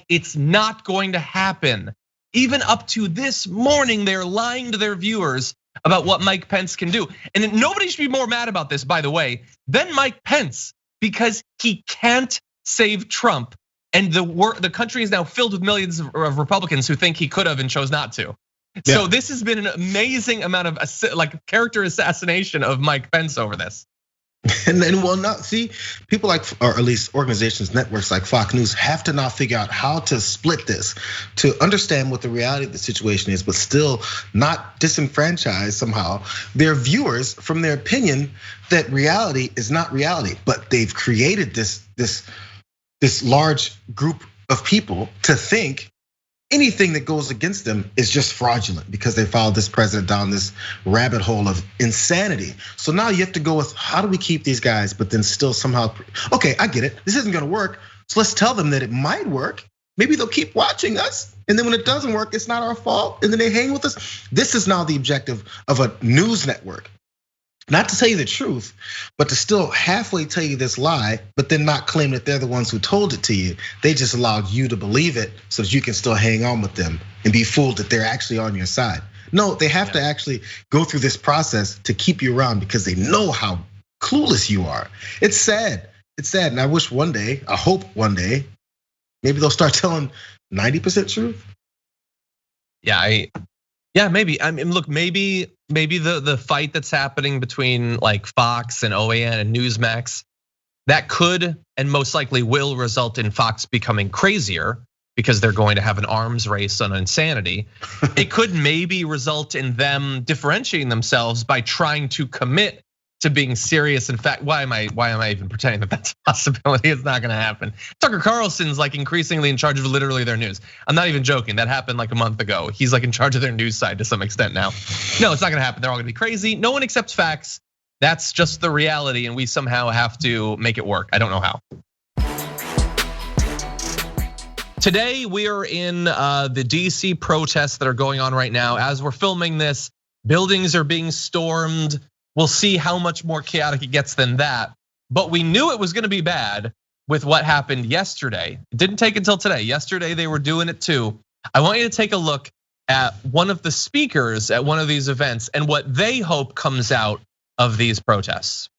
it's not going to happen. Even up to this morning, they're lying to their viewers about what Mike Pence can do. And nobody should be more mad about this, by the way, than Mike Pence, because he can't save Trump. And the country is now filled with millions of Republicans who think he could have and chose not to. Yeah. So this has been an amazing amount of character assassination of Mike Pence over this. And then, well, not see, people or at least organizations, networks like Fox News have to now figure out how to split this, to understand what the reality of the situation is, but still not disenfranchise somehow their viewers from their opinion that reality is not reality. But they've created this large group of people to think anything that goes against them is just fraudulent because they followed this president down this rabbit hole of insanity. So now you have to go with, how do we keep these guys, but then still somehow, okay, I get it, this isn't gonna work. So let's tell them that it might work. Maybe they'll keep watching us. And then when it doesn't work, it's not our fault. And then they hang with us. This is now the objective of a news network. Not to tell you the truth, but to still halfway tell you this lie, but then not claim that they're the ones who told it to you. They just allowed you to believe it so that you can still hang on with them and be fooled that they're actually on your side. No, they have to actually go through this process to keep you around because they know how clueless you are. It's sad. It's sad. And I wish one day, I hope one day, maybe they'll start telling 90% truth. Yeah, maybe. I mean, look, maybe the fight that's happening between Fox and OAN and Newsmax, that could and most likely will result in Fox becoming crazier because they're going to have an arms race on insanity. It could maybe result in them differentiating themselves by trying to commit to being serious. In fact, why am I even pretending that that's a possibility? It's not gonna happen. Tucker Carlson's increasingly in charge of literally their news. I'm not even joking. That happened a month ago. He's in charge of their news side to some extent now. No, it's not gonna happen. They're all gonna be crazy. No one accepts facts. That's just the reality, and we somehow have to make it work. I don't know how. Today we are in the DC protests that are going on right now. As we're filming this, buildings are being stormed. We'll see how much more chaotic it gets than that. But we knew it was gonna be bad with what happened yesterday. It didn't take until today. Yesterday they were doing it too. I want you to take a look at one of the speakers at one of these events and what they hope comes out of these protests.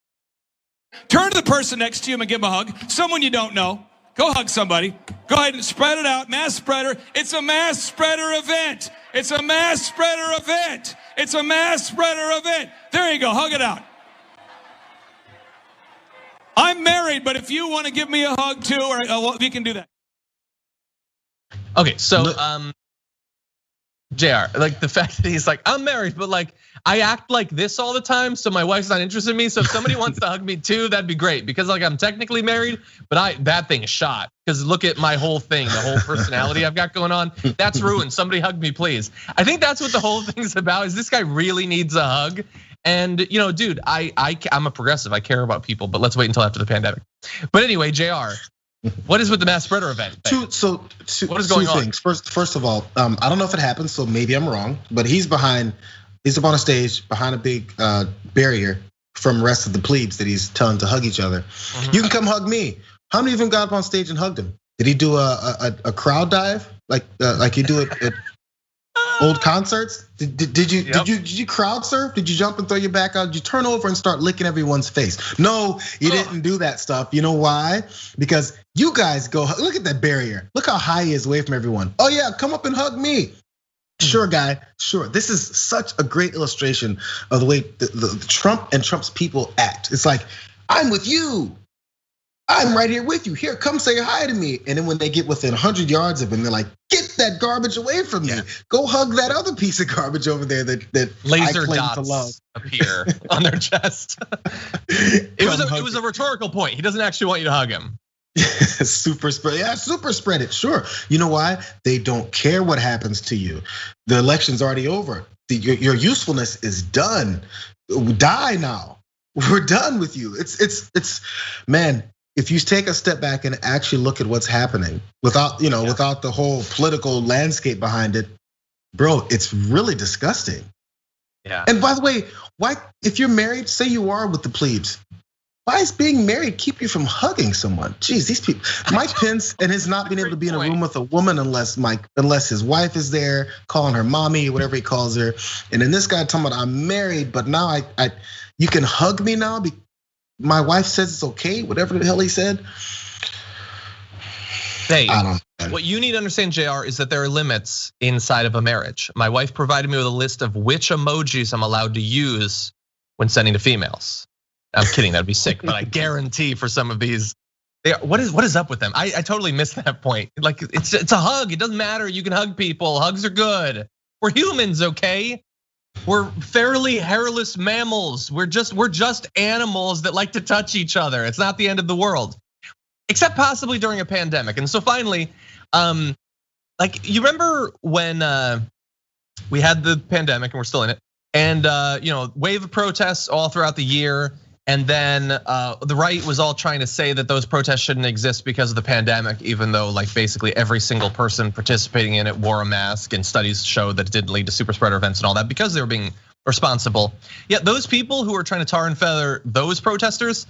Turn to the person next to you and give him a hug. Someone you don't know. Go hug somebody. Go ahead and spread it out. Mass spreader. It's a mass spreader event. It's a mass spreader event. It's a mass spreader event. There you go, hug it out. I'm married, but if you want to give me a hug too, or you can do that. Okay, so Jayar, the fact that he's I'm married, but I act like this all the time, so my wife's not interested in me. So if somebody wants to hug me too, that'd be great because I'm technically married, but that thing is shot. Because look at my whole thing, the whole personality I've got going on. That's ruined. Somebody hug me, please. I think that's what the whole thing's about. Is this guy really needs a hug? And dude, I'm a progressive. I care about people, but let's wait until after the pandemic. But anyway, Jayar, what is with the mass spreader event? What is going on? Things. First of all, I don't know if it happens, so maybe I'm wrong. But he's up on a stage behind a big barrier from the rest of the plebes that he's telling to hug each other. You can come hug me. How many of them got up on stage and hugged him? Did he do a crowd dive like you do it at old concerts? Did you crowd surf? Did you jump and throw your back out? Did you turn over and start licking everyone's face? No, you didn't do that stuff. You know why? Because you guys go look at that barrier. Look how high he is away from everyone. Oh yeah, come up and hug me. Sure, guy. Sure. This is such a great illustration of the way the Trump and Trump's people act. It's like, I'm with you. I'm right here with you. Here, come say hi to me. And then when they get within 100 yards of him, they're like, get that garbage away from me. Go hug that other piece of garbage over there that laser I claim dots to love. Appear on their chest. It was a rhetorical point. He doesn't actually want you to hug him. Super spread. Yeah, super spread it. Sure. You know why? They don't care what happens to you. The election's already over. Your usefulness is done. Die now. We're done with you. It's man. If you take a step back and actually look at what's happening without the whole political landscape behind it, bro, it's really disgusting. Yeah. And by the way, why, if you're married, say you are with the plebes, why is being married keep you from hugging someone? Jeez, these people, Mike Pence and his not being able to be in a room with a woman unless his wife is there, calling her mommy, whatever he calls her. And then this guy talking about I'm married, but now you can hug me now. My wife says it's okay, whatever the hell he said. Hey, what you need to understand, Jayar, is that there are limits inside of a marriage. My wife provided me with a list of which emojis I'm allowed to use when sending to females. I'm kidding, that'd be sick, but I guarantee for some of these, what is up with them? I totally missed that point. Like it's a hug. It doesn't matter. You can hug people. Hugs are good. We're humans, okay? We're fairly hairless mammals. We're just animals that like to touch each other. It's not the end of the world, except possibly during a pandemic. And so finally, like you remember when we had the pandemic and we're still in it, and wave of protests all throughout the year. And then the right was all trying to say that those protests shouldn't exist because of the pandemic, even though like basically every single person participating in it wore a mask, and studies showed that it didn't lead to super spreader events and all that because they were being responsible. Yet those people who were trying to tar and feather those protesters,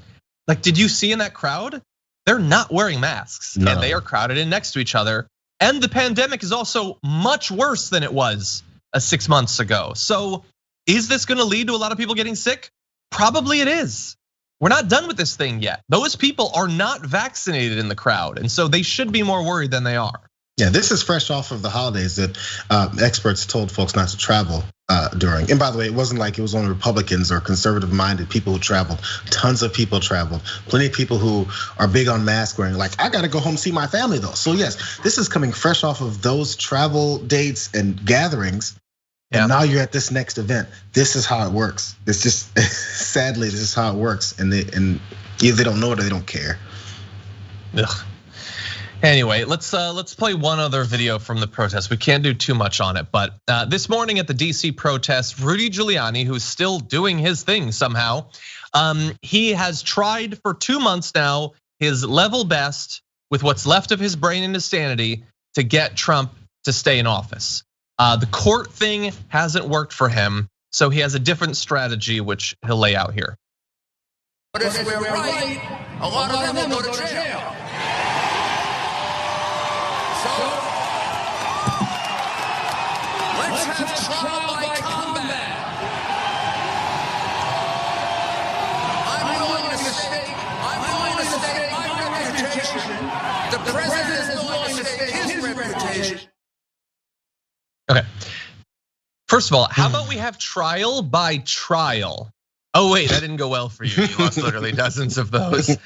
like, did you see in that crowd? They're not wearing masks, and they are crowded in next to each other. And the pandemic is also much worse than it was 6 months ago. So is this gonna lead to a lot of people getting sick? Probably it is. We're not done with this thing yet. Those people are not vaccinated in the crowd, and so they should be more worried than they are. Yeah, this is fresh off of the holidays that experts told folks not to travel during. And by the way, it wasn't like it was only Republicans or conservative-minded people who traveled. Tons of people traveled. Plenty of people who are big on mask wearing. Like, I gotta go home and see my family though. So yes, this is coming fresh off of those travel dates and gatherings. And now you're at this next event. This is how it works. It's just sadly, this is how it works. And either they don't know it or they don't care. Ugh. Anyway, let's play one other video from the protest. We can't do too much on it, but this morning at the DC protest, Rudy Giuliani, who's still doing his thing somehow, he has tried for 2 months now his level best with what's left of his brain and his sanity to get Trump to stay in office. The court thing hasn't worked for him, so he has a different strategy, which he'll lay out here. But if we're right, a lot of them will go to jail. So, let's have trial by combat. I'm willing to stake my reputation. The president is willing to stake his reputation. Okay. First of all, how about we have trial by trial? Oh wait, that didn't go well for you. You lost literally dozens of those.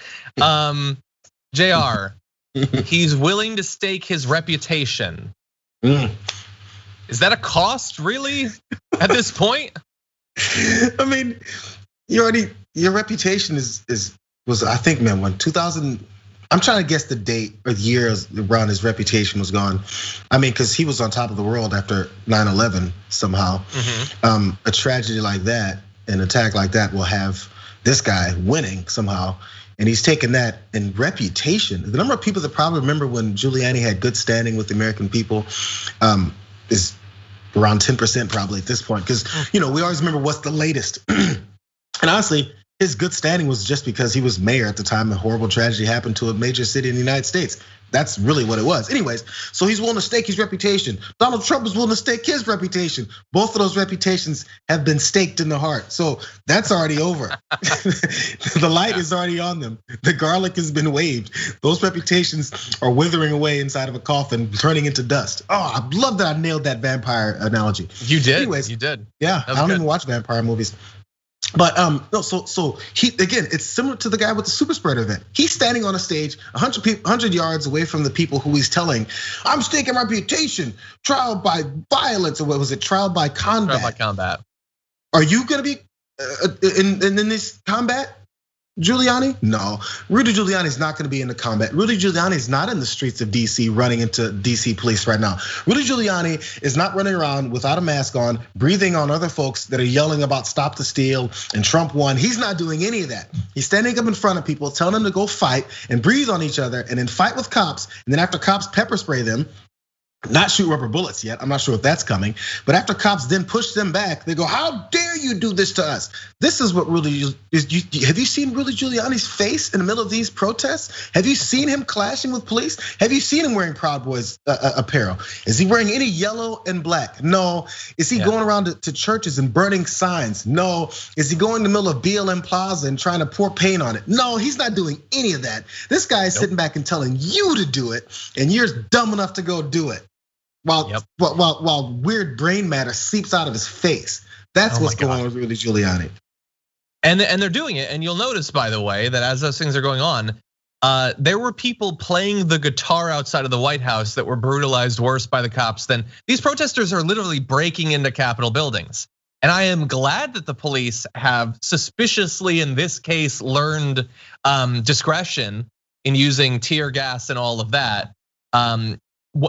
Jayar, he's willing to stake his reputation. Is that a cost, really, at this point? I mean, your reputation was I think, man, when 2000. I'm trying to guess the date or the years around his reputation was gone. I mean, because he was on top of the world after 9/11 somehow. A tragedy like that. an attack like that will have this guy winning somehow. And he's taken that in reputation. The number of people that probably remember when Giuliani had good standing with the American people is around 10% probably at this point. Because we always remember what's the latest. And honestly, his good standing was just because he was mayor at the time a horrible tragedy happened to a major city in the United States. That's really what it was. Anyways, so he's willing to stake his reputation. Donald Trump is willing to stake his reputation. Both of those reputations have been staked in the heart. So that's already over. The light is already on them. The garlic has been waved. Those reputations are withering away inside of a coffin, turning into dust. Oh, I love that I nailed that vampire analogy. You did. Anyways, you did. Yeah, I don't even watch vampire movies. But no, so he again, it's similar to the guy with the super spreader event. He's standing on a stage 100 yards away from the people who he's telling, "I'm staking reputation, trial by violence," or what was it? Trial by combat. Trial by combat. Are you gonna be in this combat, Giuliani? No, Rudy Giuliani is not gonna be in the combat. Rudy Giuliani is not in the streets of DC running into DC police right now. Rudy Giuliani is not running around without a mask on, breathing on other folks that are yelling about stop the steal and Trump won. He's not doing any of that. He's standing up in front of people, telling them to go fight and breathe on each other and then fight with cops. And then after cops pepper spray them, not shoot rubber bullets yet. I'm not sure if that's coming. But after cops then push them back, they go, "How dare you do this to us?" This is what Rudy is. Have you seen Rudy Giuliani's face in the middle of these protests? Have you seen him clashing with police? Have you seen him wearing Proud Boys apparel? Is he wearing any yellow and black? No. Is he going around to churches and burning signs? No. Is he going in the middle of BLM Plaza and trying to pour paint on it? No, he's not doing any of that. This guy is sitting back and telling you to do it, and you're dumb enough to go do it. While weird brain matter seeps out of his face. That's what's going on with Rudy Giuliani. And they're doing it. And you'll notice, by the way, that as those things are going on, there were people playing the guitar outside of the White House that were brutalized worse by the cops than these protesters are literally breaking into Capitol buildings. And I am glad that the police have suspiciously, in this case, learned discretion in using tear gas and all of that.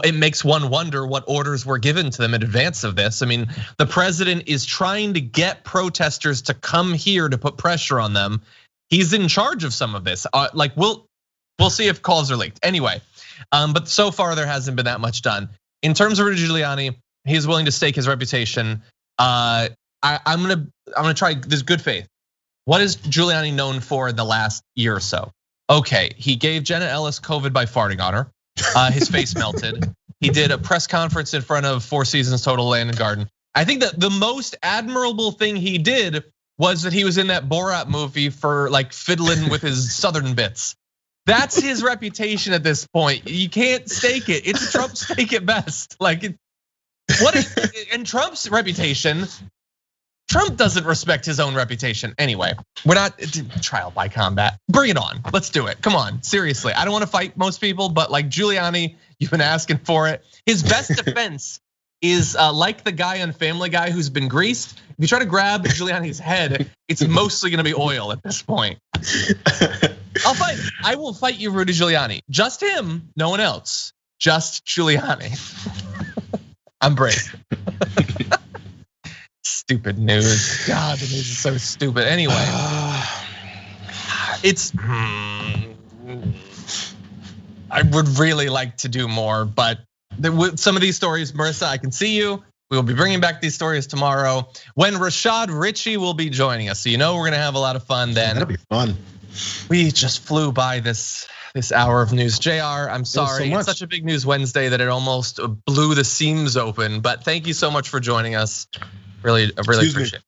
It makes one wonder what orders were given to them in advance of this. I mean, the president is trying to get protesters to come here to put pressure on them. He's in charge of some of this. Like we'll see if calls are leaked. Anyway, but so far there hasn't been that much done. In terms of Rudy Giuliani, he's willing to stake his reputation. I'm gonna try this good faith. What is Giuliani known for in the last year or so? Okay, he gave Jenna Ellis COVID by farting on her. His face melted. He did a press conference in front of Four Seasons Total Land and Garden. I think that the most admirable thing he did was that he was in that Borat movie for like fiddling with his southern bits. That's his reputation at this point. You can't stake it. It's a Trump stake at best. Like and Trump's reputation, Trump doesn't respect his own reputation. Anyway, we're not trial by combat. Bring it on. Let's do it. Come on, seriously. I don't want to fight most people, but like Giuliani, you've been asking for it. His best defense is like the guy on Family Guy who's been greased. If you try to grab Giuliani's head, it's mostly gonna be oil at this point. I'll fight. I will fight you, Rudy Giuliani. Just him, no one else. Just Giuliani. I'm brave. Stupid news. God, the news is so stupid. Anyway, it's. I would really like to do more, but some of these stories, Marissa, I can see you. We will be bringing back these stories tomorrow when Rashad Ritchie will be joining us. So you know we're gonna have a lot of fun then. That'll be fun. We just flew by this hour of news. Jayar, I'm sorry. It's such a big news Wednesday that it almost blew the seams open. But thank you so much for joining us. Really appreciate it.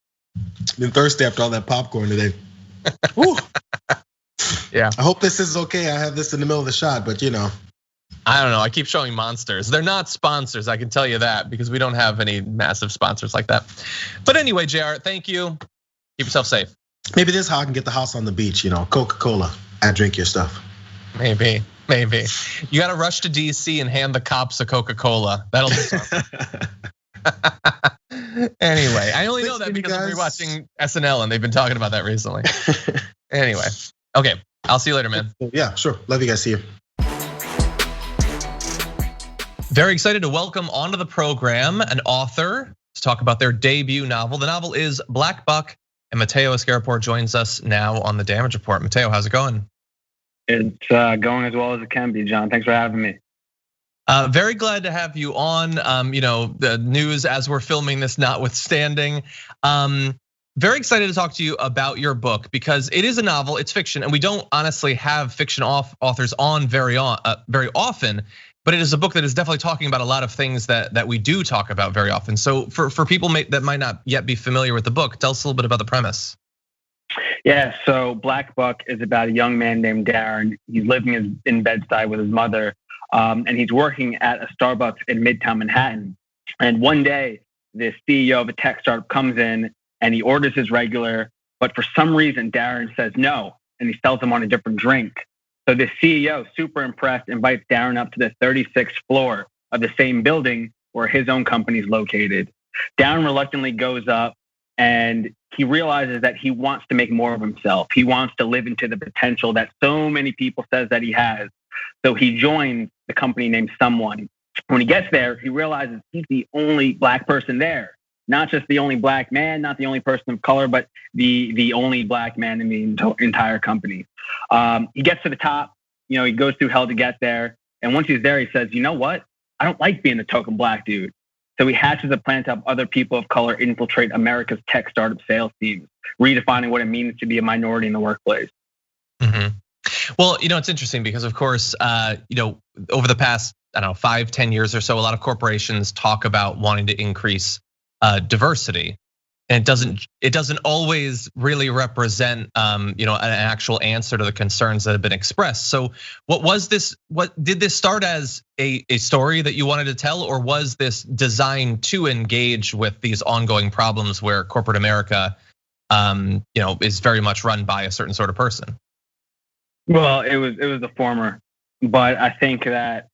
Been thirsty after all that popcorn today. Yeah. I hope this is okay. I have this in the middle of the shot, but you know. I don't know. I keep showing monsters. They're not sponsors, I can tell you that, because we don't have any massive sponsors like that. But anyway, Jayar, thank you. Keep yourself safe. Maybe this is how I can get the house on the beach, you know, Coca-Cola. I drink your stuff. Maybe. You gotta rush to DC and hand the cops a Coca-Cola. That'll do something. Anyway, I only know that because I'm rewatching SNL and they've been talking about that recently. Anyway, okay, I'll see you later, man. Yeah, sure. Love you guys. See you. Very excited to welcome onto the program an author to talk about their debut novel. The novel is Black Buck, And Mateo Askaripour joins us now on the Damage Report. Mateo, how's it going? It's going as well as it can be, John. Thanks for having me. Very glad to have you on. The news as we're filming this notwithstanding. Very excited to talk to you about your book because it is a novel, it's fiction, and we don't honestly have fiction authors on very often. But it is a book that is definitely talking about a lot of things that we do talk about very often. So for people that might not yet be familiar with the book, tell us a little bit about the premise. Yeah, so Black Buck is about a young man named Darren. He's living in Bed-Stuy with his mother, and he's working at a Starbucks in Midtown Manhattan. And one day, the CEO of a tech startup comes in and he orders his regular, but for some reason, Darren says no, and he sells him on a different drink. So the CEO, super impressed, invites Darren up to the 36th floor of the same building where his own company is located. Darren reluctantly goes up and he realizes that he wants to make more of himself. He wants to live into the potential that so many people says that he has. So he joins the company named Someone. When he gets there, he realizes he's the only Black person there. Not just the only Black man, not the only person of color, but the only Black man in the entire company. He gets to the top, he goes through hell to get there. And once he's there, he says, you know what? I don't like being the token Black dude. So he hatches a plan to have other people of color infiltrate America's tech startup sales teams, redefining what it means to be a minority in the workplace. Mm-hmm. Well, it's interesting because, of course, over the past, 5-10 years or so, a lot of corporations talk about wanting to increase diversity, and it doesn't always really represent an actual answer to the concerns that have been expressed. So what did this start as a story that you wanted to tell, or was this designed to engage with these ongoing problems where corporate America is very much run by a certain sort of person? Well, it was the former, but I think that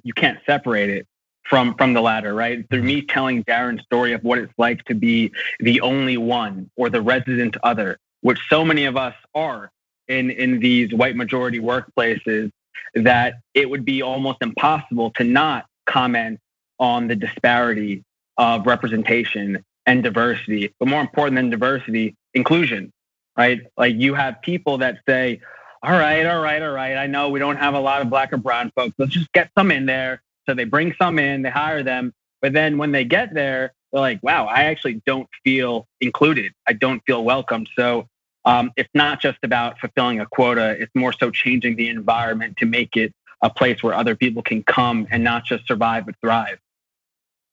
you can't separate it from the latter, right? Through me telling Darren's story of what it's like to be the only one or the resident other, which so many of us are in these white majority workplaces, that it would be almost impossible to not comment on the disparity of representation and diversity. But more important than diversity, inclusion, right? Like you have people that say, all right. I know we don't have a lot of Black or brown folks. Let's just get some in there. So they bring some in, they hire them. But then when they get there, they're like, wow, I actually don't feel included. I don't feel welcome. So it's not just about fulfilling a quota. It's more so changing the environment to make it a place where other people can come and not just survive, but thrive.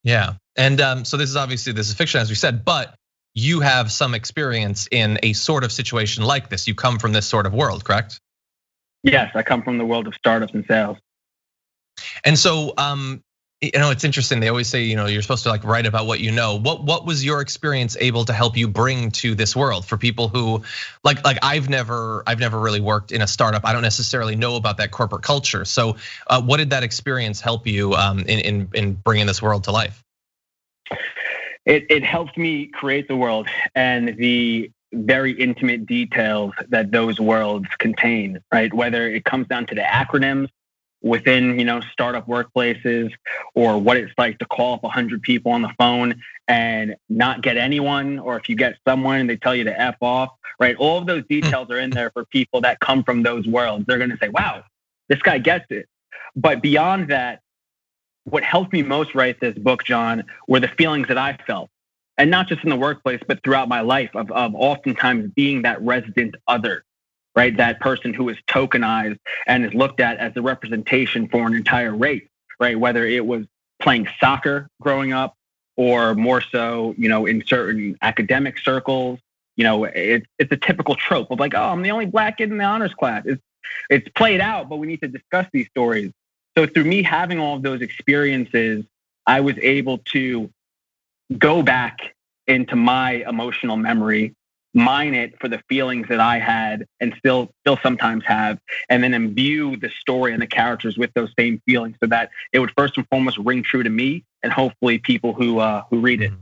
Yeah. And so this is fiction, as we said, but you have some experience in a sort of situation like this. You come from this sort of world, correct? Yes, I come from the world of startups and sales. And so, it's interesting. They always say, you're supposed to write about what you know. What was your experience able to help you bring to this world for people who, like I've never really worked in a startup. I don't necessarily know about that corporate culture. So, what did that experience help you in bringing this world to life? It helped me create the world and the very intimate details that those worlds contain, right? Whether it comes down to the acronyms within, startup workplaces, or what it's like to call up 100 people on the phone and not get anyone, or if you get someone and they tell you to F off, right? All of those details are in there for people that come from those worlds. They're going to say, wow, this guy gets it. But beyond that, what helped me most write this book, John, were the feelings that I felt. And not just in the workplace, but throughout my life of oftentimes being that resident other, right? That person who is tokenized and is looked at as the representation for an entire race, right? Whether it was playing soccer growing up, or more so, in certain academic circles, it's a typical trope of like, oh, I'm the only Black kid in the honors class. It's played out, but we need to discuss these stories. So through me having all of those experiences, I was able to go back into my emotional memory, mine it for the feelings that I had and still sometimes have, and then imbue the story and the characters with those same feelings so that it would first and foremost ring true to me and hopefully people who read it.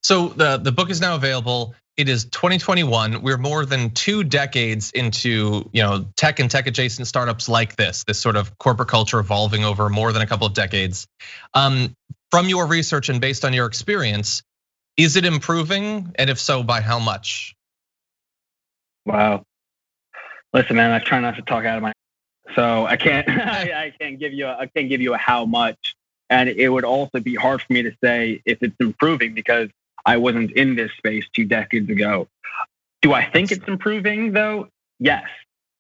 So the book is now available. It is 2021. We're more than 2 decades into tech and tech adjacent startups like this sort of corporate culture evolving over more than a couple of decades. From your research and based on your experience, Is it improving? And if so, by how much? Wow. Listen, man, I try not to talk out of my, so I can't, I can't give you a how much. And it would also be hard for me to say if it's improving because I wasn't in this space 2 decades ago. Do I think it's improving though? Yes,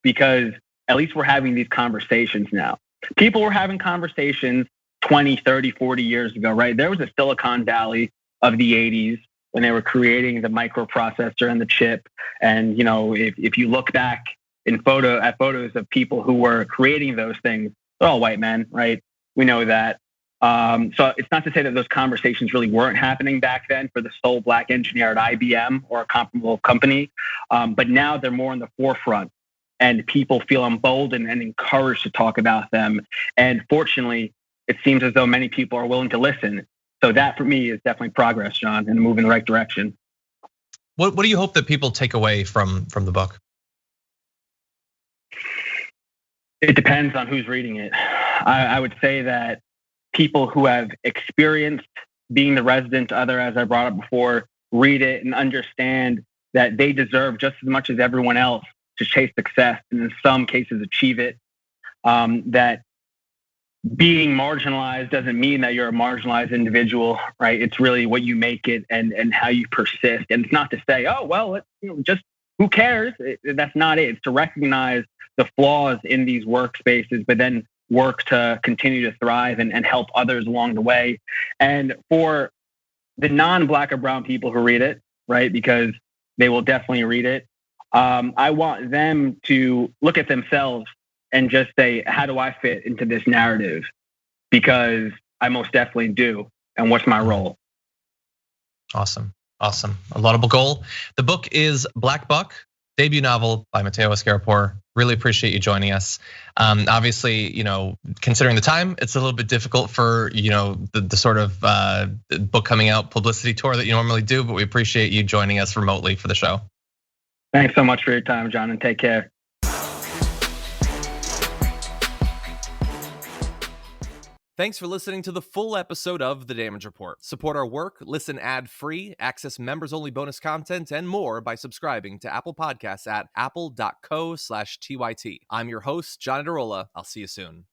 because at least we're having these conversations now. People were having conversations 20, 30, 40 years ago, right? There was a Silicon Valley of the 80s when they were creating the microprocessor and the chip. And, if you look back at photos of people who were creating those things, they're all white men, right? We know that. So it's not to say that those conversations really weren't happening back then for the sole black engineer at IBM or a comparable company. But now they're more in the forefront and people feel emboldened and encouraged to talk about them. And fortunately, it seems as though many people are willing to listen. So that for me is definitely progress, John, and a move in the right direction. What do you hope that people take away from the book? It depends on who's reading it. I would say that people who have experienced being the resident other, as I brought up before, read it and understand that they deserve just as much as everyone else to chase success and in some cases achieve it. That being marginalized doesn't mean that you're a marginalized individual, right? It's really what you make it and how you persist. And it's not to say, oh, well, just who cares? That's not it. It's to recognize the flaws in these workspaces, but then work to continue to thrive and help others along the way. And for the non-black or brown people who read it, right, because they will definitely read it, I want them to look at themselves and just say, how do I fit into this narrative? Because I most definitely do. And what's my role? Awesome. A laudable goal. The book is Black Buck, debut novel by Mateo Askaripour. Really appreciate you joining us. Obviously, considering the time, it's a little bit difficult for, the sort of book coming out publicity tour that you normally do, but we appreciate you joining us remotely for the show. Thanks so much for your time, John, and take care. Thanks for listening to the full episode of The Damage Report. Support our work, listen ad-free, access members-only bonus content, and more by subscribing to Apple Podcasts at apple.co/TYT. I'm your host, John Adarola. I'll see you soon.